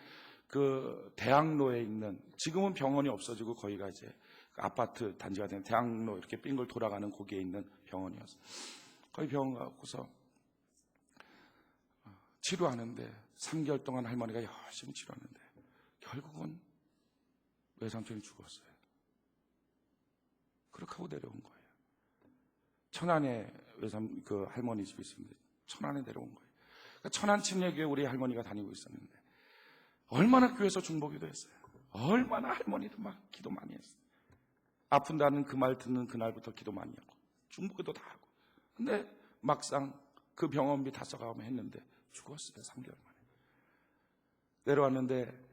[SPEAKER 1] 그 대학로에 있는, 지금은 병원이 없어지고 거기가 이제 아파트 단지가 된 대학로 이렇게 빙글 돌아가는 거기에 있는 병원이었어요. 거기 병원 가고서 치료하는데 3개월 동안 할머니가 열심히 치료하는데 결국은 외삼촌이 죽었어요. 그렇게 하고 내려온 거예요. 천안에 그 할머니 집이 있습니다. 천안에 내려온 거예요. 그러니까 천안 침례교회 우리 할머니가 다니고 있었는데 얼마나 교회에서 중보기도 했어요. 얼마나 할머니도 막 기도 많이 했어요. 아픈다는 그 말 듣는 그날부터 기도 많이 하고 중보기도 다 하고. 근데 막상 그 병원비 다 써가면 했는데 죽었어요. 3개월 만에. 내려왔는데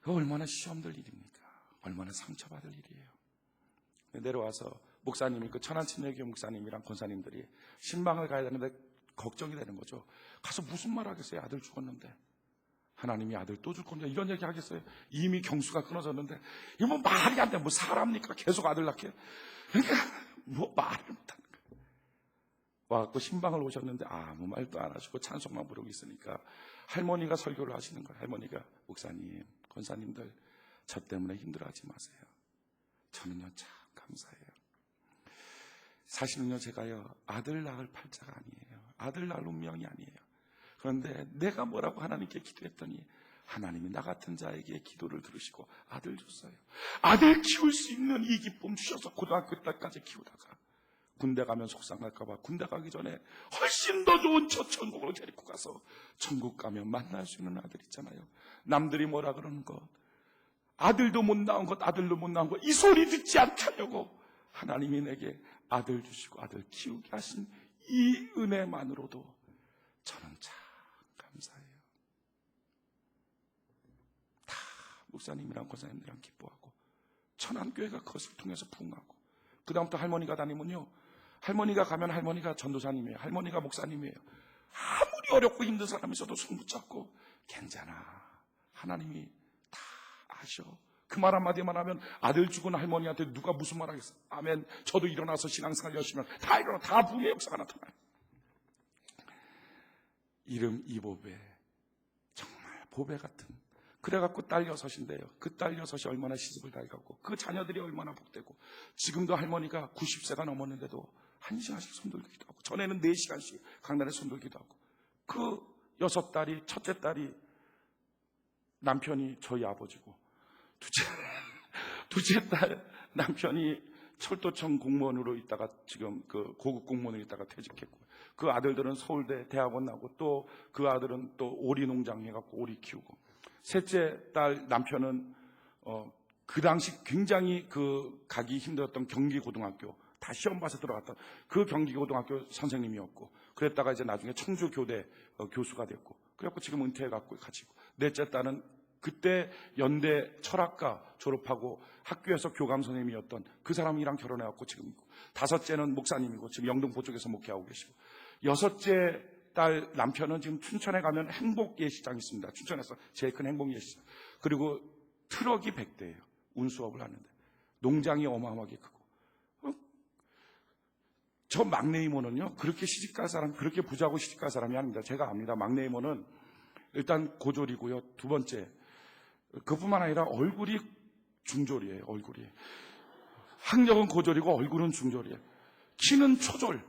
[SPEAKER 1] 얼마나 시험될 일입니까? 얼마나 상처받을 일이에요. 내려와서 목사님이, 그 천안침례교회 목사님이랑 권사님들이 신방을 가야 되는데 걱정이 되는 거죠. 가서 무슨 말 하겠어요? 아들 죽었는데. 하나님이 아들 또 줄 겁니다. 이런 얘기 하겠어요? 이미 경수가 끊어졌는데. 이거 뭐 말이 안 돼. 뭐 사람입니까? 계속 아들 낳게. 그러니까 뭐 말을 못하는 거예요. 와갖고 신방을 오셨는데 아무 말도 안 하시고 찬송만 부르고 있으니까 할머니가 설교를 하시는 거예요. 할머니가, 목사님, 권사님들, 저 때문에 힘들어하지 마세요. 저는요 참 감사해요. 사실은요 제가요 아들 낳을 팔자가 아니에요. 아들 낳을 운명이 아니에요. 그런데 내가 뭐라고 하나님께 기도했더니 하나님이 나 같은 자에게 기도를 들으시고 아들 줬어요. 아들 키울 수 있는 이 기쁨 주셔서 고등학교 때까지 키우다가 군대 가면 속상할까봐 군대 가기 전에 훨씬 더 좋은 저 천국으로 데리고 가서 천국 가면 만날 수 있는 아들 있잖아요. 남들이 뭐라 그러는 것, 아들도 못 낳은 것, 아들도 못 낳은 것, 이 소리 듣지 않게 하려고 하나님이 내게 아들 주시고 아들 키우게 하신 이 은혜만으로도 저는 참 감사해요. 다 목사님이랑 권사님들이랑 기뻐하고 천안교회가 그것을 통해서 부흥하고, 그 다음부터 할머니가 다니면요, 할머니가 가면 할머니가 전도사님이에요. 할머니가 목사님이에요. 아무리 어렵고 힘든 사람이 있어도 손 붙잡고 괜찮아, 하나님이 다 아셔. 그 말 한마디만 하면 아들 죽은 할머니한테 누가 무슨 말 하겠어. 아멘. 저도 일어나서 신앙생활 열심히 하면 다 일어나, 다 부흥의 역사가 나타나요. 이름 이보배, 정말 보배 같은. 그래갖고 딸 6인데요. 그 딸 6이 얼마나 시집을 다 해갖고 그 자녀들이 얼마나 복되고, 지금도 할머니가 90세가 넘었는데도 1시간씩 손들기도 하고, 전에는 4시간씩 강단에 손들기도 하고, 그 6딸이, 첫째 딸이 남편이 저희 아버지고, 둘째 딸 남편이 철도청 공무원으로 있다가 지금 그 고급 공무원으로 있다가 퇴직했고, 그 아들들은 서울대 대학원 나고, 또 그 아들은 또 오리 농장 해갖고 오리 키우고, 셋째 딸 남편은 그 당시 굉장히 그 가기 힘들었던 경기고등학교, 다 시험 봐서 들어갔던 그 경기고등학교 선생님이었고, 그랬다가 이제 나중에 청주교대 교수가 됐고, 그래갖고 지금 은퇴해갖고 가지고, 넷째 딸은 그때 연대 철학과 졸업하고 학교에서 교감 선생님이었던 그 사람이랑 결혼해갖고 지금 있고, 다섯째는 목사님이고 지금 영등포 쪽에서 목회하고 계시고, 여섯째 딸 남편은 지금 춘천에 가면 행복예시장이 있습니다. 춘천에서 제일 큰 행복예시장. 그리고 트럭이 100대예요. 운수업을 하는데 농장이 어마어마하게 크고. 저 막내 이모는요 그렇게 시집갈 사람, 그렇게 부자고 시집갈 사람이 아닙니다. 제가 압니다. 막내 이모는 일단 고졸이고요. 두 번째, 그뿐만 아니라 얼굴이 중졸이에요. 얼굴이. 학력은 고졸이고 얼굴은 중졸이에요. 키는 초졸.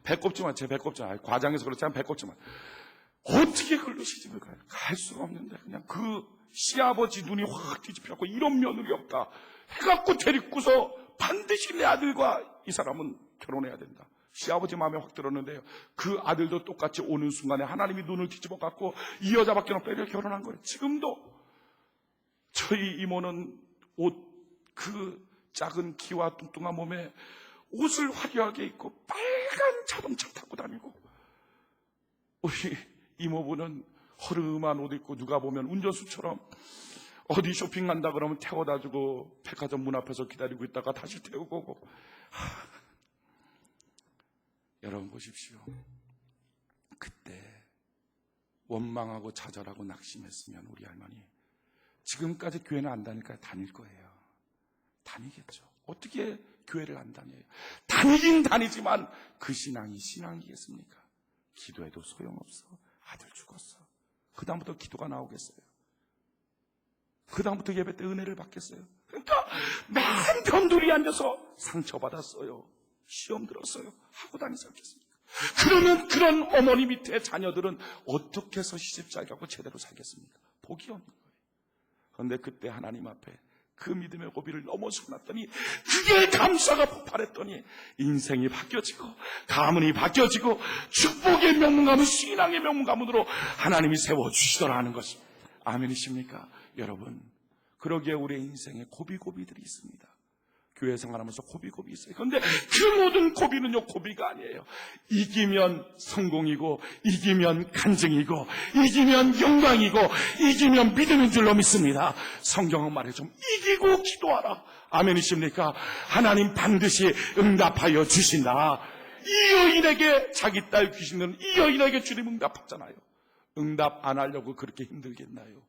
[SPEAKER 1] 배꼽지만, 제 배꼽지만, 과장해서 그렇지 않으면 배꼽지만. 어떻게 글로 시집을 가요? 갈 수가 없는데 그냥 그 시아버지 눈이 확 뒤집혀갖고 이런 며느리 없다 해갖고 데리고서 반드시 내 아들과 이 사람은 결혼해야 된다. 시아버지 마음에 확 들었는데요, 그 아들도 똑같이 오는 순간에 하나님이 눈을 뒤집어갖고 이 여자밖에 없다 이렇게 결혼한 거예요. 지금도 저희 이모는 그 작은 키와 뚱뚱한 몸에 옷을 화려하게 입고 빨간 자동차 타고 다니고, 우리 이모부는 허름한 옷 입고 누가 보면 운전수처럼 어디 쇼핑 간다 그러면 태워다 주고 백화점 문 앞에서 기다리고 있다가 다시 태우고 오고. 여러분 보십시오. 그때 원망하고 좌절하고 낙심했으면 우리 할머니 지금까지 교회는 안 다닐까요? 다닐 거예요. 다니겠죠. 어떻게 교회를 안 다녀요? 다니긴 다니지만 그 신앙이 신앙이겠습니까? 기도해도 소용없어. 아들 죽었어. 그 다음부터 기도가 나오겠어요? 그 다음부터 예배 때 은혜를 받겠어요? 그러니까 맨 변두리 앉아서 상처받았어요, 시험 들었어요 하고 다니지 않겠습니까? 그러면 그런 어머니 밑에 자녀들은 어떻게 해서 시집 잘 가고 제대로 살겠습니까? 복이 없는 거예요. 그런데 그때 하나님 앞에 그 믿음의 고비를 넘어서고 났더니 그게 감사가 폭발했더니 인생이 바뀌어지고 가문이 바뀌어지고 축복의 명문가문, 신앙의 명문가문으로 하나님이 세워주시더라 하는 것입니다. 아멘이십니까? 여러분, 그러기에 우리의 인생에 고비들이 있습니다. 교회 생활하면서 고비 있어요. 그런데 그 모든 고비는요, 고비가 아니에요. 이기면 성공이고, 이기면 간증이고, 이기면 영광이고, 이기면 믿음인 줄로 믿습니다. 성경은 말해줘, 이기고 기도하라. 아멘이십니까? 하나님 반드시 응답하여 주신다. 이 여인에게 자기 딸 귀신은 이 여인에게 주님 응답하잖아요. 응답 안 하려고 그렇게 힘들겠나요?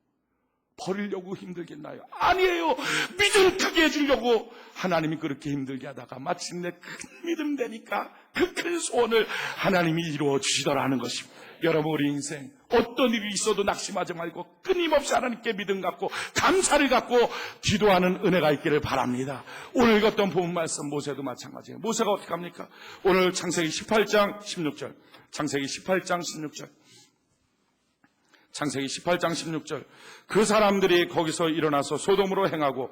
[SPEAKER 1] 버리려고 힘들겠나요? 아니에요. 믿음 크게 해주려고 하나님이 그렇게 힘들게 하다가 마침내 큰 믿음 되니까 그 큰 소원을 하나님이 이루어 주시더라는 것입니다. 여러분, 우리 인생 어떤 일이 있어도 낙심하지 말고 끊임없이 하나님께 믿음 갖고 감사를 갖고 기도하는 은혜가 있기를 바랍니다. 오늘 읽었던 본문 말씀 모세도 마찬가지예요. 모세가 어떻게 합니까? 오늘 창세기 18장 16절, 창세기 18장 16절, 창세기 18장 16절. 그 사람들이 거기서 일어나서 소돔으로 행하고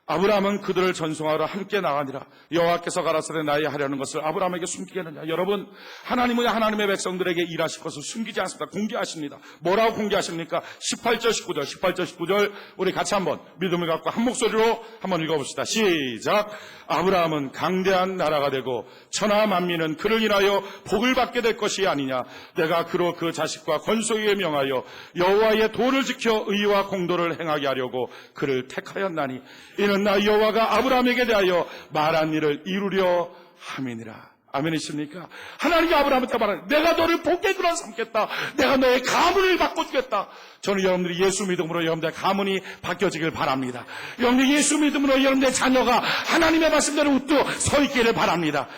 [SPEAKER 1] 아브라함은 그들을 전송하러 함께 나가니라. 여호와께서 가라사대 나의 하려는 것을 아브라함에게 숨기겠느냐. 여러분, 하나님은 하나님의 백성들에게 일하실 것을 숨기지 않습니다. 공개하십니다. 뭐라고 공개하십니까? 18절 19절 우리 같이 한번 믿음을 갖고 한 목소리로 한번 읽어봅시다. 시작. 아브라함은 강대한 나라가 되고 천하 만민은 그를 인하여 복을 받게 될 것이 아니냐. 내가 그로 그 자식과 권속에게 명하여 여호와의 도를 지켜 의와 공도를 행하게 하려고 그를 택하였나니 이는 나 여호와가 아브라함에게 대하여 말한 일을 이루려 함이니라. 아멘이십니까? 하나님이 아브라함한테 말하는, 내가 너를 복의 근원 삼겠다. 내가 너의 가문을 바꿔주겠다. 저는 여러분들이 예수 믿음으로 여러분들의 가문이 바뀌어지길 바랍니다. 여러분들이 예수 믿음으로 여러분들의 자녀가 하나님의 말씀대로 우뚝 서 있기를 바랍니다.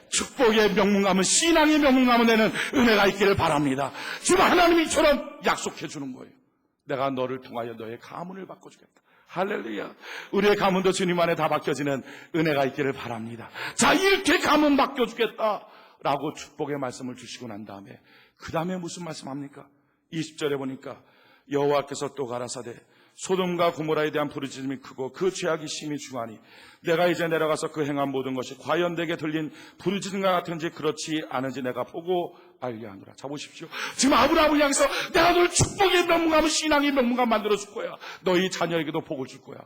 [SPEAKER 1] 축복의 명문가문, 신앙의 명문가문 되는 은혜가 있기를 바랍니다. 지금 하나님이 이처럼 약속해 주는 거예요. 내가 너를 통하여 너의 가문을 바꿔주겠다. 할렐루야. 우리의 가문도 주님 안에 다 바뀌어지는 은혜가 있기를 바랍니다. 자, 이렇게 가문 바뀌어주겠다라고 축복의 말씀을 주시고 난 다음에 그 다음에 무슨 말씀합니까? 20절에 보니까 여호와께서 또 가라사대 소돔과 고모라에 대한 부르짖음이 크고 그 죄악이 심히 중하니 내가 이제 내려가서 그 행한 모든 것이 과연 내게 들린 부르짖음과 같은지 그렇지 않은지 내가 보고 알려 하노라. 자, 보십시오. 지금 아브라함을 향해서 내가 널 축복의 명문가문, 신앙의 명문가문 만들어 줄 거야. 너희 자녀에게도 복을 줄 거야.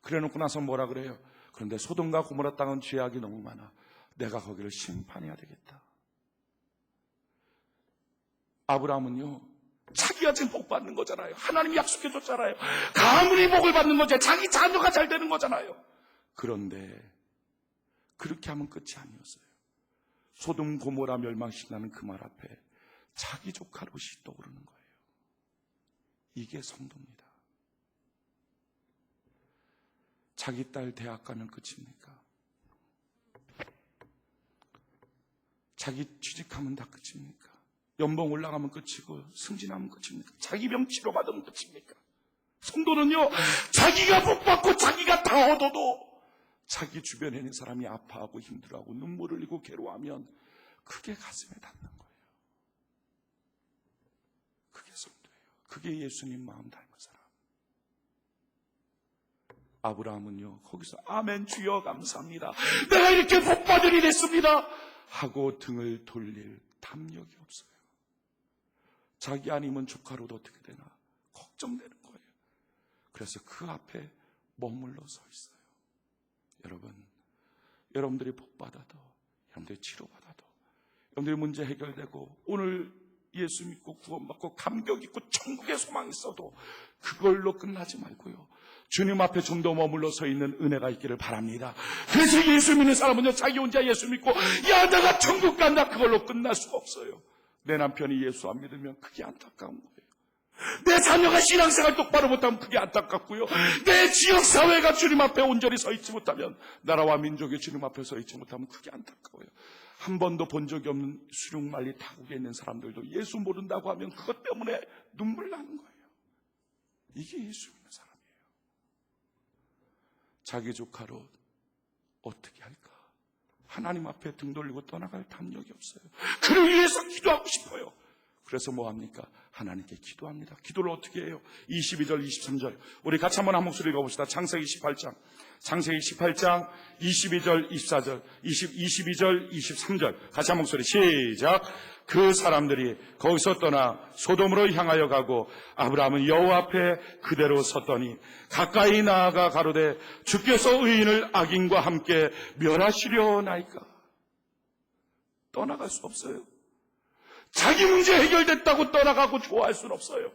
[SPEAKER 1] 그래 놓고 나서 뭐라 그래요? 그런데 소돔과 고모라 땅은 죄악이 너무 많아. 내가 거기를 심판해야 되겠다. 아브라함은요, 자기가 지금 복 받는 거잖아요. 하나님이 약속해 줬잖아요. 가문이 복을 받는 거죠. 자기 자녀가 잘 되는 거잖아요. 그런데 그렇게 하면 끝이 아니었어요. 소돔 고모라 멸망시키는 그 말 앞에 자기 조카 롯이 떠오르는 거예요. 이게 성도입니다. 자기 딸 대학 가면 끝입니까? 자기 취직하면 다 끝입니까? 연봉 올라가면 끝이고 승진하면 끝입니까? 자기 병 치료받으면 끝입니까? 성도는요, 자기가 복 받고 자기가 다 얻어도 자기 주변에 있는 사람이 아파하고 힘들어하고 눈물을 흘리고 괴로워하면 그게 가슴에 닿는 거예요. 그게 성도예요. 그게 예수님 마음 닮은 사람. 아브라함은요, 거기서 아멘 주여 감사합니다. 내가 이렇게 복 받으리 됐습니다 하고 등을 돌릴 담력이 없어요. 자기 아니면 조카로도 어떻게 되나 걱정되는 거예요. 그래서 그 앞에 머물러 서 있어요. 여러분, 여러분들이 복 받아도, 여러분들이 치료받아도, 여러분들이 문제 해결되고 오늘 예수 믿고 구원받고 감격 있고 천국의 소망이 있어도 그걸로 끝나지 말고요, 주님 앞에 좀 더 머물러 서 있는 은혜가 있기를 바랍니다. 그래서 예수 믿는 사람은요, 자기 혼자 예수 믿고 야 내가 천국 간다 그걸로 끝날 수가 없어요. 내 남편이 예수 안 믿으면 그게 안타까운 거예요. 내 자녀가 신앙생활 똑바로 못하면 그게 안타깝고요. 내 지역사회가 주님 앞에 온전히 서 있지 못하면, 나라와 민족이 주님 앞에 서 있지 못하면 그게 안타까워요. 한 번도 본 적이 없는 수륙만리 타국에 있는 사람들도 예수 모른다고 하면 그것 때문에 눈물 나는 거예요. 이게 예수 믿는 사람이에요. 자기 조카로 어떻게 할까? 하나님 앞에 등 돌리고 떠나갈 담력이 없어요. 그를 위해서 기도하고 싶어요. 그래서 뭐합니까? 하나님께 기도합니다. 기도를 어떻게 해요? 22절 23절 우리 같이 한번 한 목소리 읽어봅시다. 창세기 18장 22절 24절 22절 23절 같이 한 목소리 시작. 그 사람들이 거기서 떠나 소돔으로 향하여 가고 아브라함은 여호와 앞에 그대로 섰더니 가까이 나아가 가로되 주께서 의인을 악인과 함께 멸하시려나이까. 떠나갈 수 없어요. 자기 문제 해결됐다고 떠나가고 좋아할 수는 없어요.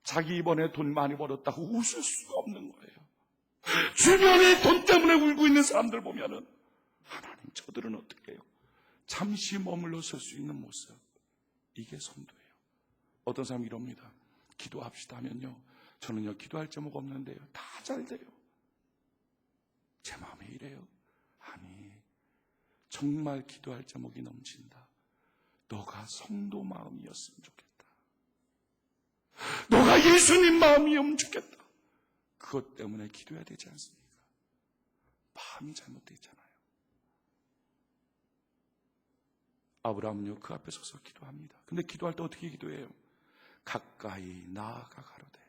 [SPEAKER 1] 자기 이번에 돈 많이 벌었다고 웃을 수가 없는 거예요. 주변에 돈 때문에 울고 있는 사람들 보면은 하나님 저들은 어떻게 해요? 잠시 머물러 설 수 있는 모습, 이게 성도예요. 어떤 사람이 이럽니다. 기도합시다 하면요, 저는요 기도할 제목 없는데요 다 잘 돼요. 제 마음에 이래요. 아니, 정말 기도할 제목이 넘친다. 너가 성도 마음이었으면 좋겠다. 너가 예수님 마음이었으면 좋겠다. 그것 때문에 기도해야 되지 않습니까? 마음이 잘못되어 있잖아요. 아브라함은요 그 앞에 서서 기도합니다. 근데 기도할 때 어떻게 기도해요? 가까이 나아가 가로되.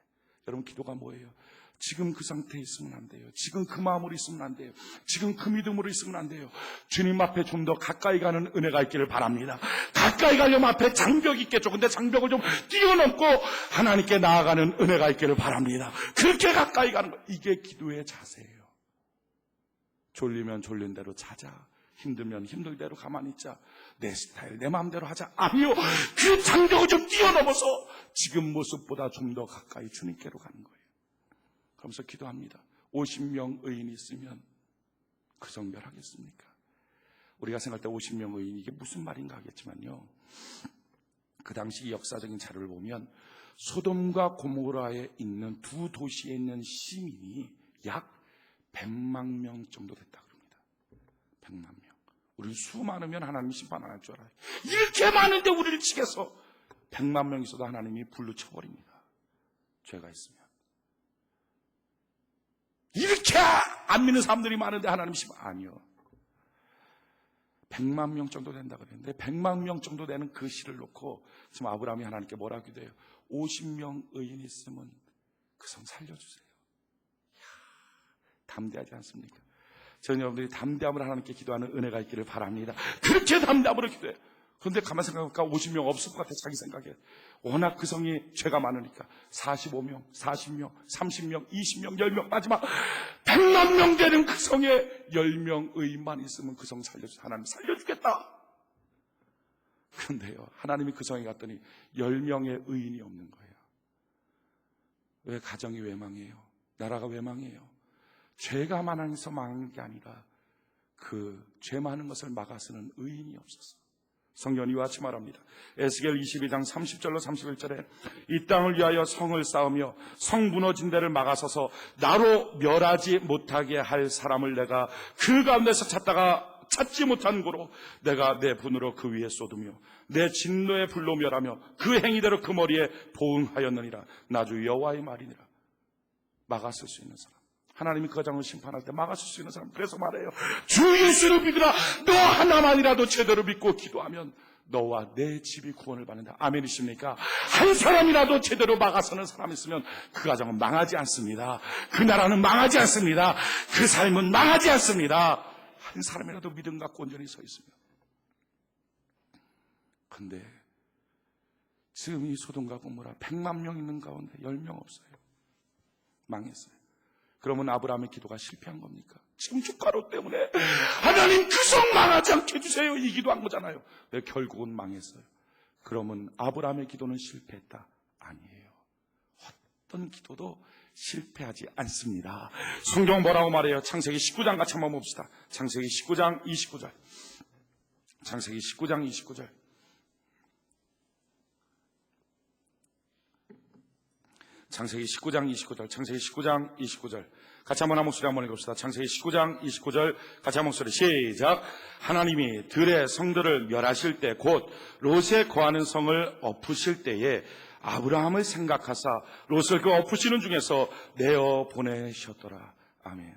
[SPEAKER 1] 여러분, 기도가 뭐예요? 지금 그 상태에 있으면 안 돼요. 지금 그 마음으로 있으면 안 돼요. 지금 그 믿음으로 있으면 안 돼요. 주님 앞에 좀 더 가까이 가는 은혜가 있기를 바랍니다. 가까이 가려면 앞에 장벽이 있겠죠. 근데 장벽을 좀 뛰어넘고 하나님께 나아가는 은혜가 있기를 바랍니다. 그렇게 가까이 가는 거, 이게 기도의 자세예요. 졸리면 졸린 대로 자자, 힘들면 힘들 대로 가만히 있자, 내 스타일 내 마음대로 하자. 아니요, 그 장벽을 좀 뛰어넘어서 지금 모습보다 좀 더 가까이 주님께로 가는 거예요. 그러면서 기도합니다. 50명 의인이 있으면 그 성별하겠습니까? 우리가 생각할 때 50명 의인, 이게 무슨 말인가 하겠지만요, 그 당시 역사적인 자료를 보면 소돔과 고모라에 있는 두 도시에 있는 시민이 약 100만 명 정도 됐다 그럽니다. 100만 명. 우리 수 많으면 하나님이 심판 안 할 줄 알아요. 이렇게 많은데 우리를 치겠어. 100만 명 있어도 하나님이 불로 쳐버립니다. 죄가 있으면. 이렇게 안 믿는 사람들이 많은데 하나님 심판, 아니요. 100만 명 정도 된다 그랬는데 100만 명 정도 되는 그 시를 놓고 지금 아브라함이 하나님께 뭐라 기도해요? 50명 의인이 있으면 그 성 살려주세요. 이야, 담대하지 않습니까? 저는 여러분들이 담대함으로 하나님께 기도하는 은혜가 있기를 바랍니다. 그렇게 담대함으로 기도해요. 그런데 가만 생각해보니까 50명 없을 것 같아, 자기 생각에. 워낙 그 성이 죄가 많으니까 45명, 40명, 30명, 20명, 10명, 마지막 100만 명 되는 그 성에 10명 의인만 있으면 그 성 살려주세요. 하나님 살려주겠다. 그런데요, 하나님이 그 성에 갔더니 10명의 의인이 없는 거예요. 왜? 가정이 왜 망해요? 나라가 왜 망해요? 죄가 많아서 망한 게 아니라 그 죄 많은 것을 막아서는 의인이 없었어. 성경이 이와 같이 말합니다. 에스겔 22장 30절로 31절에 이 땅을 위하여 성을 쌓으며 성 무너진 데를 막아서서 나로 멸하지 못하게 할 사람을 내가 그 가운데서 찾다가 찾지 못한 고로 내가 내 분으로 그 위에 쏟으며 내 진노의 불로 멸하며 그 행위대로 그 머리에 보응하였느니라. 나주 여호와의 말이니라. 막았을 수 있는 사람, 하나님이 그 가정을 심판할 때 막았을 수 있는 사람. 그래서 말해요, 주 예수를 믿으라. 너 하나만이라도 제대로 믿고 기도하면 너와 내 집이 구원을 받는다. 아멘이십니까? 한 사람이라도 제대로 막아서는 사람이 있으면 그 가정은 망하지 않습니다. 그 나라는 망하지 않습니다. 그 삶은 망하지 않습니다. 한 사람이라도 믿음 갖고 온전히 서 있으면. 근데 지금 이 소돔과 고모라 100만 명 있는 가운데 10명 없어요. 망했어요. 그러면 아브라함의 기도가 실패한 겁니까? 지금 주가로 때문에 하나님 그 성 망하지 않게 해주세요, 이 기도한 거잖아요. 왜? 결국은 망했어요. 그러면 아브라함의 기도는 실패했다? 아니에요. 어떤 기도도 실패하지 않습니다. 성경 뭐라고 말해요? 창세기 19장 같이 한번 봅시다. 창세기 19장 29절. 창세기 19장 29절. 창세기 19장 29절. 창세기 19장 29절. 같이 한번 한 목소리 한번 읽읍시다. 창세기 19장 29절 같이 한 목소리 시작. 하나님이 들의 성들을 멸하실 때 곧 롯에 거하는 성을 엎으실 때에 아브라함을 생각하사 롯을 그 엎으시는 중에서 내어 보내셨더라. 아멘.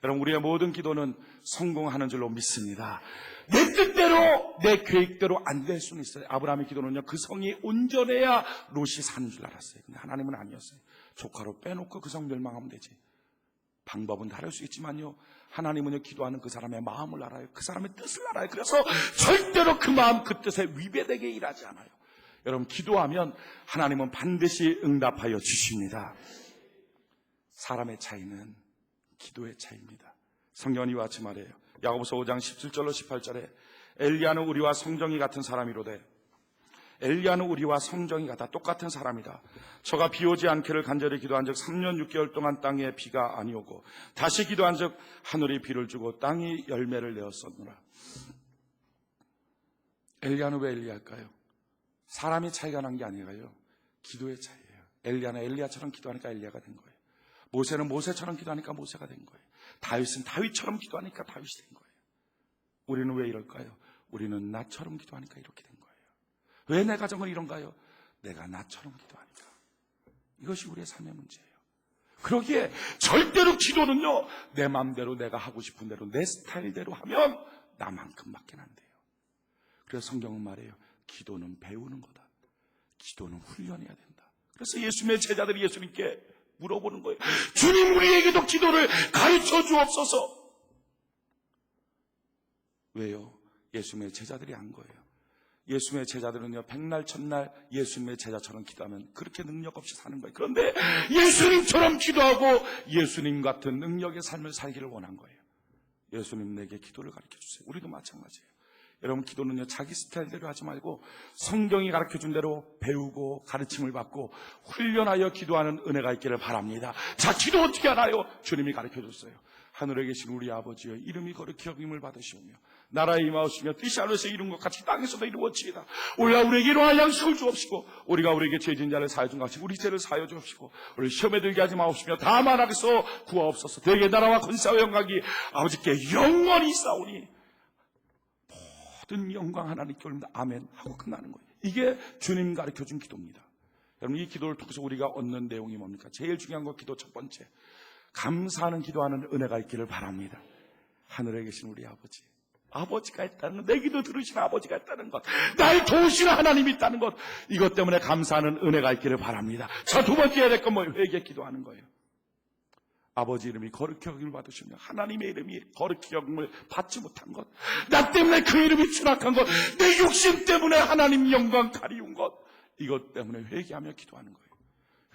[SPEAKER 1] 여러분, 우리의 모든 기도는 성공하는 줄로 믿습니다. 내 뜻대로, 내 계획대로 안 될 수는 있어요. 아브라함의 기도는요, 그 성이 온전해야 롯이 사는 줄 알았어요. 근데 하나님은 아니었어요. 조카로 빼놓고 그 성 멸망하면 되지. 방법은 다를 수 있지만요, 하나님은요, 기도하는 그 사람의 마음을 알아요. 그 사람의 뜻을 알아요. 그래서 절대로 그 마음, 그 뜻에 위배되게 일하지 않아요. 여러분, 기도하면 하나님은 반드시 응답하여 주십니다. 사람의 차이는 기도의 차이입니다. 성경은 이와 같이 말해요. 야고보서 5장 17절로 18절에 엘리야는 우리와 성정이 같은 사람이로되, 엘리야는 우리와 성정이 같아 똑같은 사람이다. 저가 비 오지 않기를 간절히 기도한 즉 3년 6개월 동안 땅에 비가 아니오고, 다시 기도한 즉 하늘이 비를 주고 땅이 열매를 내었었노라. 엘리야는 왜 엘리야일까요? 사람의 차이가 난 게 아니라요, 기도의 차이예요. 엘리야는 엘리야처럼 기도하니까 엘리야가 된 거예요. 모세는 모세처럼 기도하니까 모세가 된 거예요. 다윗은 다윗처럼 기도하니까 다윗이 된 거예요. 우리는 왜 이럴까요? 우리는 나처럼 기도하니까 이렇게 된 거예요. 왜 내 가정은 이런가요? 내가 나처럼 기도하니까. 이것이 우리의 삶의 문제예요. 그러기에 절대로 기도는요, 내 마음대로 내가 하고 싶은 대로 내 스타일대로 하면 나만큼밖에 안 돼요. 그래서 성경은 말해요. 기도는 배우는 거다. 기도는 훈련해야 된다. 그래서 예수님의 제자들이 예수님께 물어보는 거예요. 주님, 우리에게도 기도를 가르쳐 주옵소서. 왜요? 예수님의 제자들이 안 거예요. 예수님의 제자들은요, 백날 첫날 예수님의 제자처럼 기도하면 그렇게 능력 없이 사는 거예요. 그런데 예수님처럼 기도하고 예수님 같은 능력의 삶을 살기를 원한 거예요. 예수님, 내게 기도를 가르쳐 주세요. 우리도 마찬가지예요. 여러분, 기도는요, 자기 스타일대로 하지 말고 성경이 가르쳐준 대로 배우고 가르침을 받고 훈련하여 기도하는 은혜가 있기를 바랍니다. 자, 기도 어떻게 하나요? 주님이 가르쳐줬어요. 하늘에 계신 우리 아버지여, 이름이 거룩히 여김을 받으시오며 나라에 임하옵시며 뜻이 하늘에서 이룬 것 같이 땅에서도 이루어지이다. 오늘날 우리에게 일용할 양식을 주옵시고 우리가 우리에게 죄진 자를 사하여 준 것 같이 우리 죄를 사하여 주옵시고 우리 시험에 들게 하지 마옵시며 다만 악에서 구하옵소서. 대개 나라와 권세와 영광이 아버지께 영원히 있사오니 모든 영광 하나님께 올립니다. 아멘 하고 끝나는 거예요. 이게 주님 가르쳐준 기도입니다. 여러분, 이 기도를 통해서 우리가 얻는 내용이 뭡니까? 제일 중요한 거, 기도 첫 번째, 감사하는 기도하는 은혜가 있기를 바랍니다. 하늘에 계신 우리 아버지, 아버지가 있다는 것, 내 기도 들으시는 아버지가 있다는 것, 날 도우시는 하나님이 있다는 것, 이것 때문에 감사하는 은혜가 있기를 바랍니다. 자, 두 번째 해야 될 건 뭐예요? 회개 기도하는 거예요. 아버지 이름이 거룩히 여김을 받으시며 하나님의 이름이 거룩히 여김을 받지 못한 것, 나 때문에 그 이름이 추락한 것, 내 욕심 때문에 하나님 영광 가리운 것, 이것 때문에 회개하며 기도하는 거예요.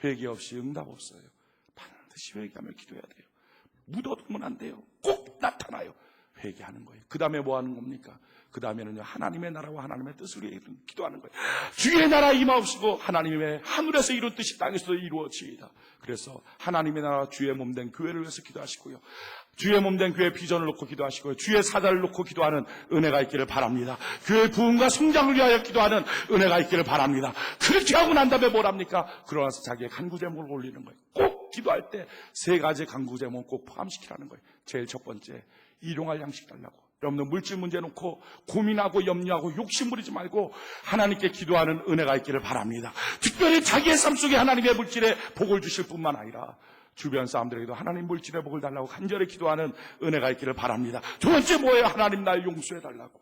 [SPEAKER 1] 회개 없이 응답 없어요. 반드시 회개하며 기도해야 돼요. 묻어두면 안 돼요. 꼭 나타나요. 회개하는 거예요. 그 다음에 뭐 하는 겁니까? 그 다음에는요, 하나님의 나라와 하나님의 뜻을 위해 기도하는 거예요. 주의 나라 임하옵시고 하나님의 하늘에서 이룬 뜻이 땅에서도 이루어지이다. 그래서 하나님의 나라와 주의 몸된 교회를 위해서 기도하시고요, 주의 몸된 교회 비전을 놓고 기도하시고요, 주의 사자를 놓고 기도하는 은혜가 있기를 바랍니다. 교회 부흥과 성장을 위하여 기도하는 은혜가 있기를 바랍니다. 그렇게 하고 난 다음에 뭘 합니까? 그러나서 자기의 간구 제목을 올리는 거예요. 꼭 기도할 때 세 가지 간구 제목 꼭 포함시키라는 거예요. 제일 첫 번째, 일용할 양식 달라고. 여러분들 물질 문제 놓고 고민하고 염려하고 욕심 부리지 말고 하나님께 기도하는 은혜가 있기를 바랍니다. 특별히 자기의 삶 속에 하나님의 물질에 복을 주실 뿐만 아니라 주변 사람들에게도 하나님 물질의 복을 달라고 간절히 기도하는 은혜가 있기를 바랍니다. 두 번째 뭐예요? 하나님 날 용서해 달라고.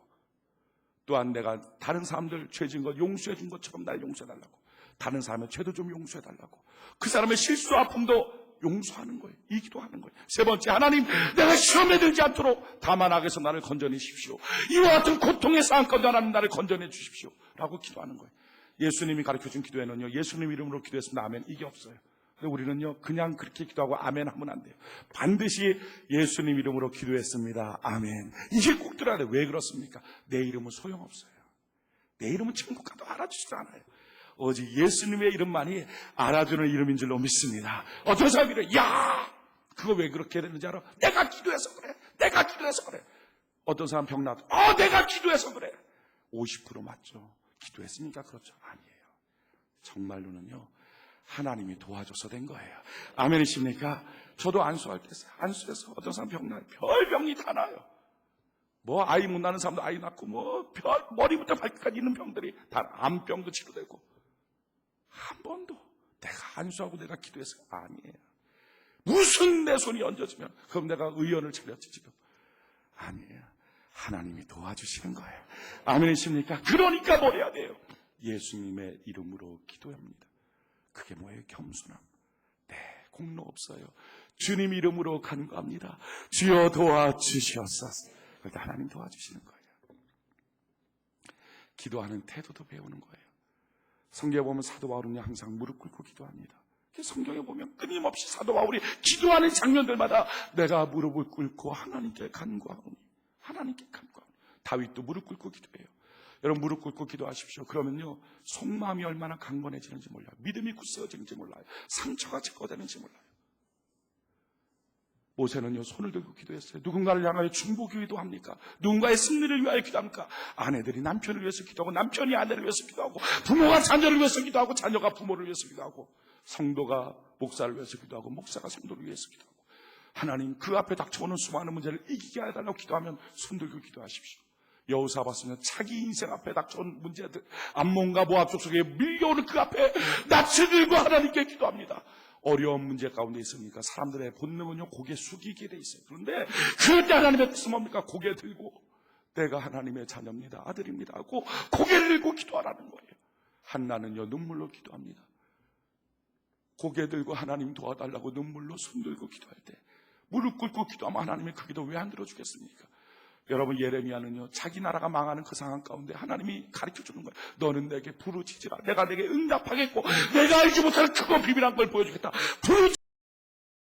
[SPEAKER 1] 또한 내가 다른 사람들 죄 지은 것 용서해 준 것처럼 날 용서해 달라고. 다른 사람의 죄도 좀 용서해 달라고. 그 사람의 실수 아픔도 용서하는 거예요. 이 기도하는 거예요. 세 번째, 하나님, 내가 시험에 들지 않도록 다만 악에서 나를 건져내 주십시오. 이와 같은 고통의 상황까지 하나님 나를 건져내 주십시오 라고 기도하는 거예요. 예수님이 가르쳐준 기도에는요, 예수님 이름으로 기도했습니다. 아멘, 이게 없어요. 근데 우리는요, 그냥 그렇게 기도하고 아멘 하면 안 돼요. 반드시 예수님 이름으로 기도했습니다. 아멘. 이게 꼭 들어야 돼요. 왜 그렇습니까? 내 이름은 소용없어요. 내 이름은 천국 가도 알아주지도 않아요. 오직 예수님의 이름만이 알아주는 이름인 줄로 믿습니다. 어떤 사람이 그래, 야, 그거 왜 그렇게 되는지 알아? 내가 기도해서 그래. 내가 기도해서 그래. 어떤 사람 병 나도, 내가 기도해서 그래. 50% 맞죠? 기도했으니까 그렇죠? 아니에요. 정말로는요, 하나님이 도와줘서 된 거예요. 아멘이십니까? 저도 안수할 때 안수해서 어떤 사람 병 나요. 별병이 다 나요. 뭐 아이 못 낳는 사람도 아이 낳고, 뭐 머리부터 발끝까지 있는 병들이 다 암병도 치료되고. 한 번도 내가 안수하고 내가 기도해서 아니에요. 무슨 내 손이 얹어지면 그럼 내가 의연을 차렸지 지금. 아니에요. 하나님이 도와주시는 거예요. 아멘이십니까? 그러니까 뭘 해야 돼요? 예수님의 이름으로 기도합니다. 그게 뭐예요? 겸손함. 네, 공로 없어요. 주님 이름으로 간구합니다. 주여 도와주시옵소서. 그러니까 하나님 도와주시는 거예요. 기도하는 태도도 배우는 거예요. 성경에 보면 사도 바울은 항상 무릎 꿇고 기도합니다. 성경에 보면 끊임없이 사도 바울이 기도하는 장면들마다 내가 무릎을 꿇고 하나님께 간구하오니, 하나님께 간구하오니. 다윗도 무릎 꿇고 기도해요. 여러분 무릎 꿇고 기도하십시오. 그러면요 속마음이 얼마나 강건해지는지 몰라요. 믿음이 굳세어지는지 몰라요. 상처가 제거되는지 몰라요. 모세는요 손을 들고 기도했어요. 누군가를 향하여 중보기도 합니까? 누군가의 승리를 위하여 기도합니까? 아내들이 남편을 위해서 기도하고 남편이 아내를 위해서 기도하고 부모가 자녀를 위해서 기도하고 자녀가 부모를 위해서 기도하고 성도가 목사를 위해서 기도하고 목사가 성도를 위해서 기도하고 하나님 그 앞에 닥쳐오는 수많은 문제를 이기게 해달라고 기도하면 손 들고 기도하십시오. 여호사밧은 자기 인생 앞에 닥쳐온 문제들 암몬과 모압 족속에 밀려오는 그 앞에 낯을 들고 하나님께 기도합니다. 어려운 문제 가운데 있으니까 사람들의 본능은요 고개 숙이게 돼 있어요. 그런데 그때 하나님의 뜻은 뭡니까? 고개 들고 내가 하나님의 자녀입니다, 아들입니다 하고 고개를 들고 기도하라는 거예요. 한나는요 눈물로 기도합니다. 고개 들고 하나님 도와달라고 눈물로 손 들고 기도할 때 무릎 꿇고 기도하면 하나님이 그 기도 왜 안 들어주겠습니까? 여러분 예레미야는요 자기 나라가 망하는 그 상황 가운데 하나님이 가르쳐주는 거예요. 너는 내게 부르짖으라. 내가 내게 응답하겠고 내가 알지 못하는 크고 비밀한 걸 보여주겠다. 부르짖으라.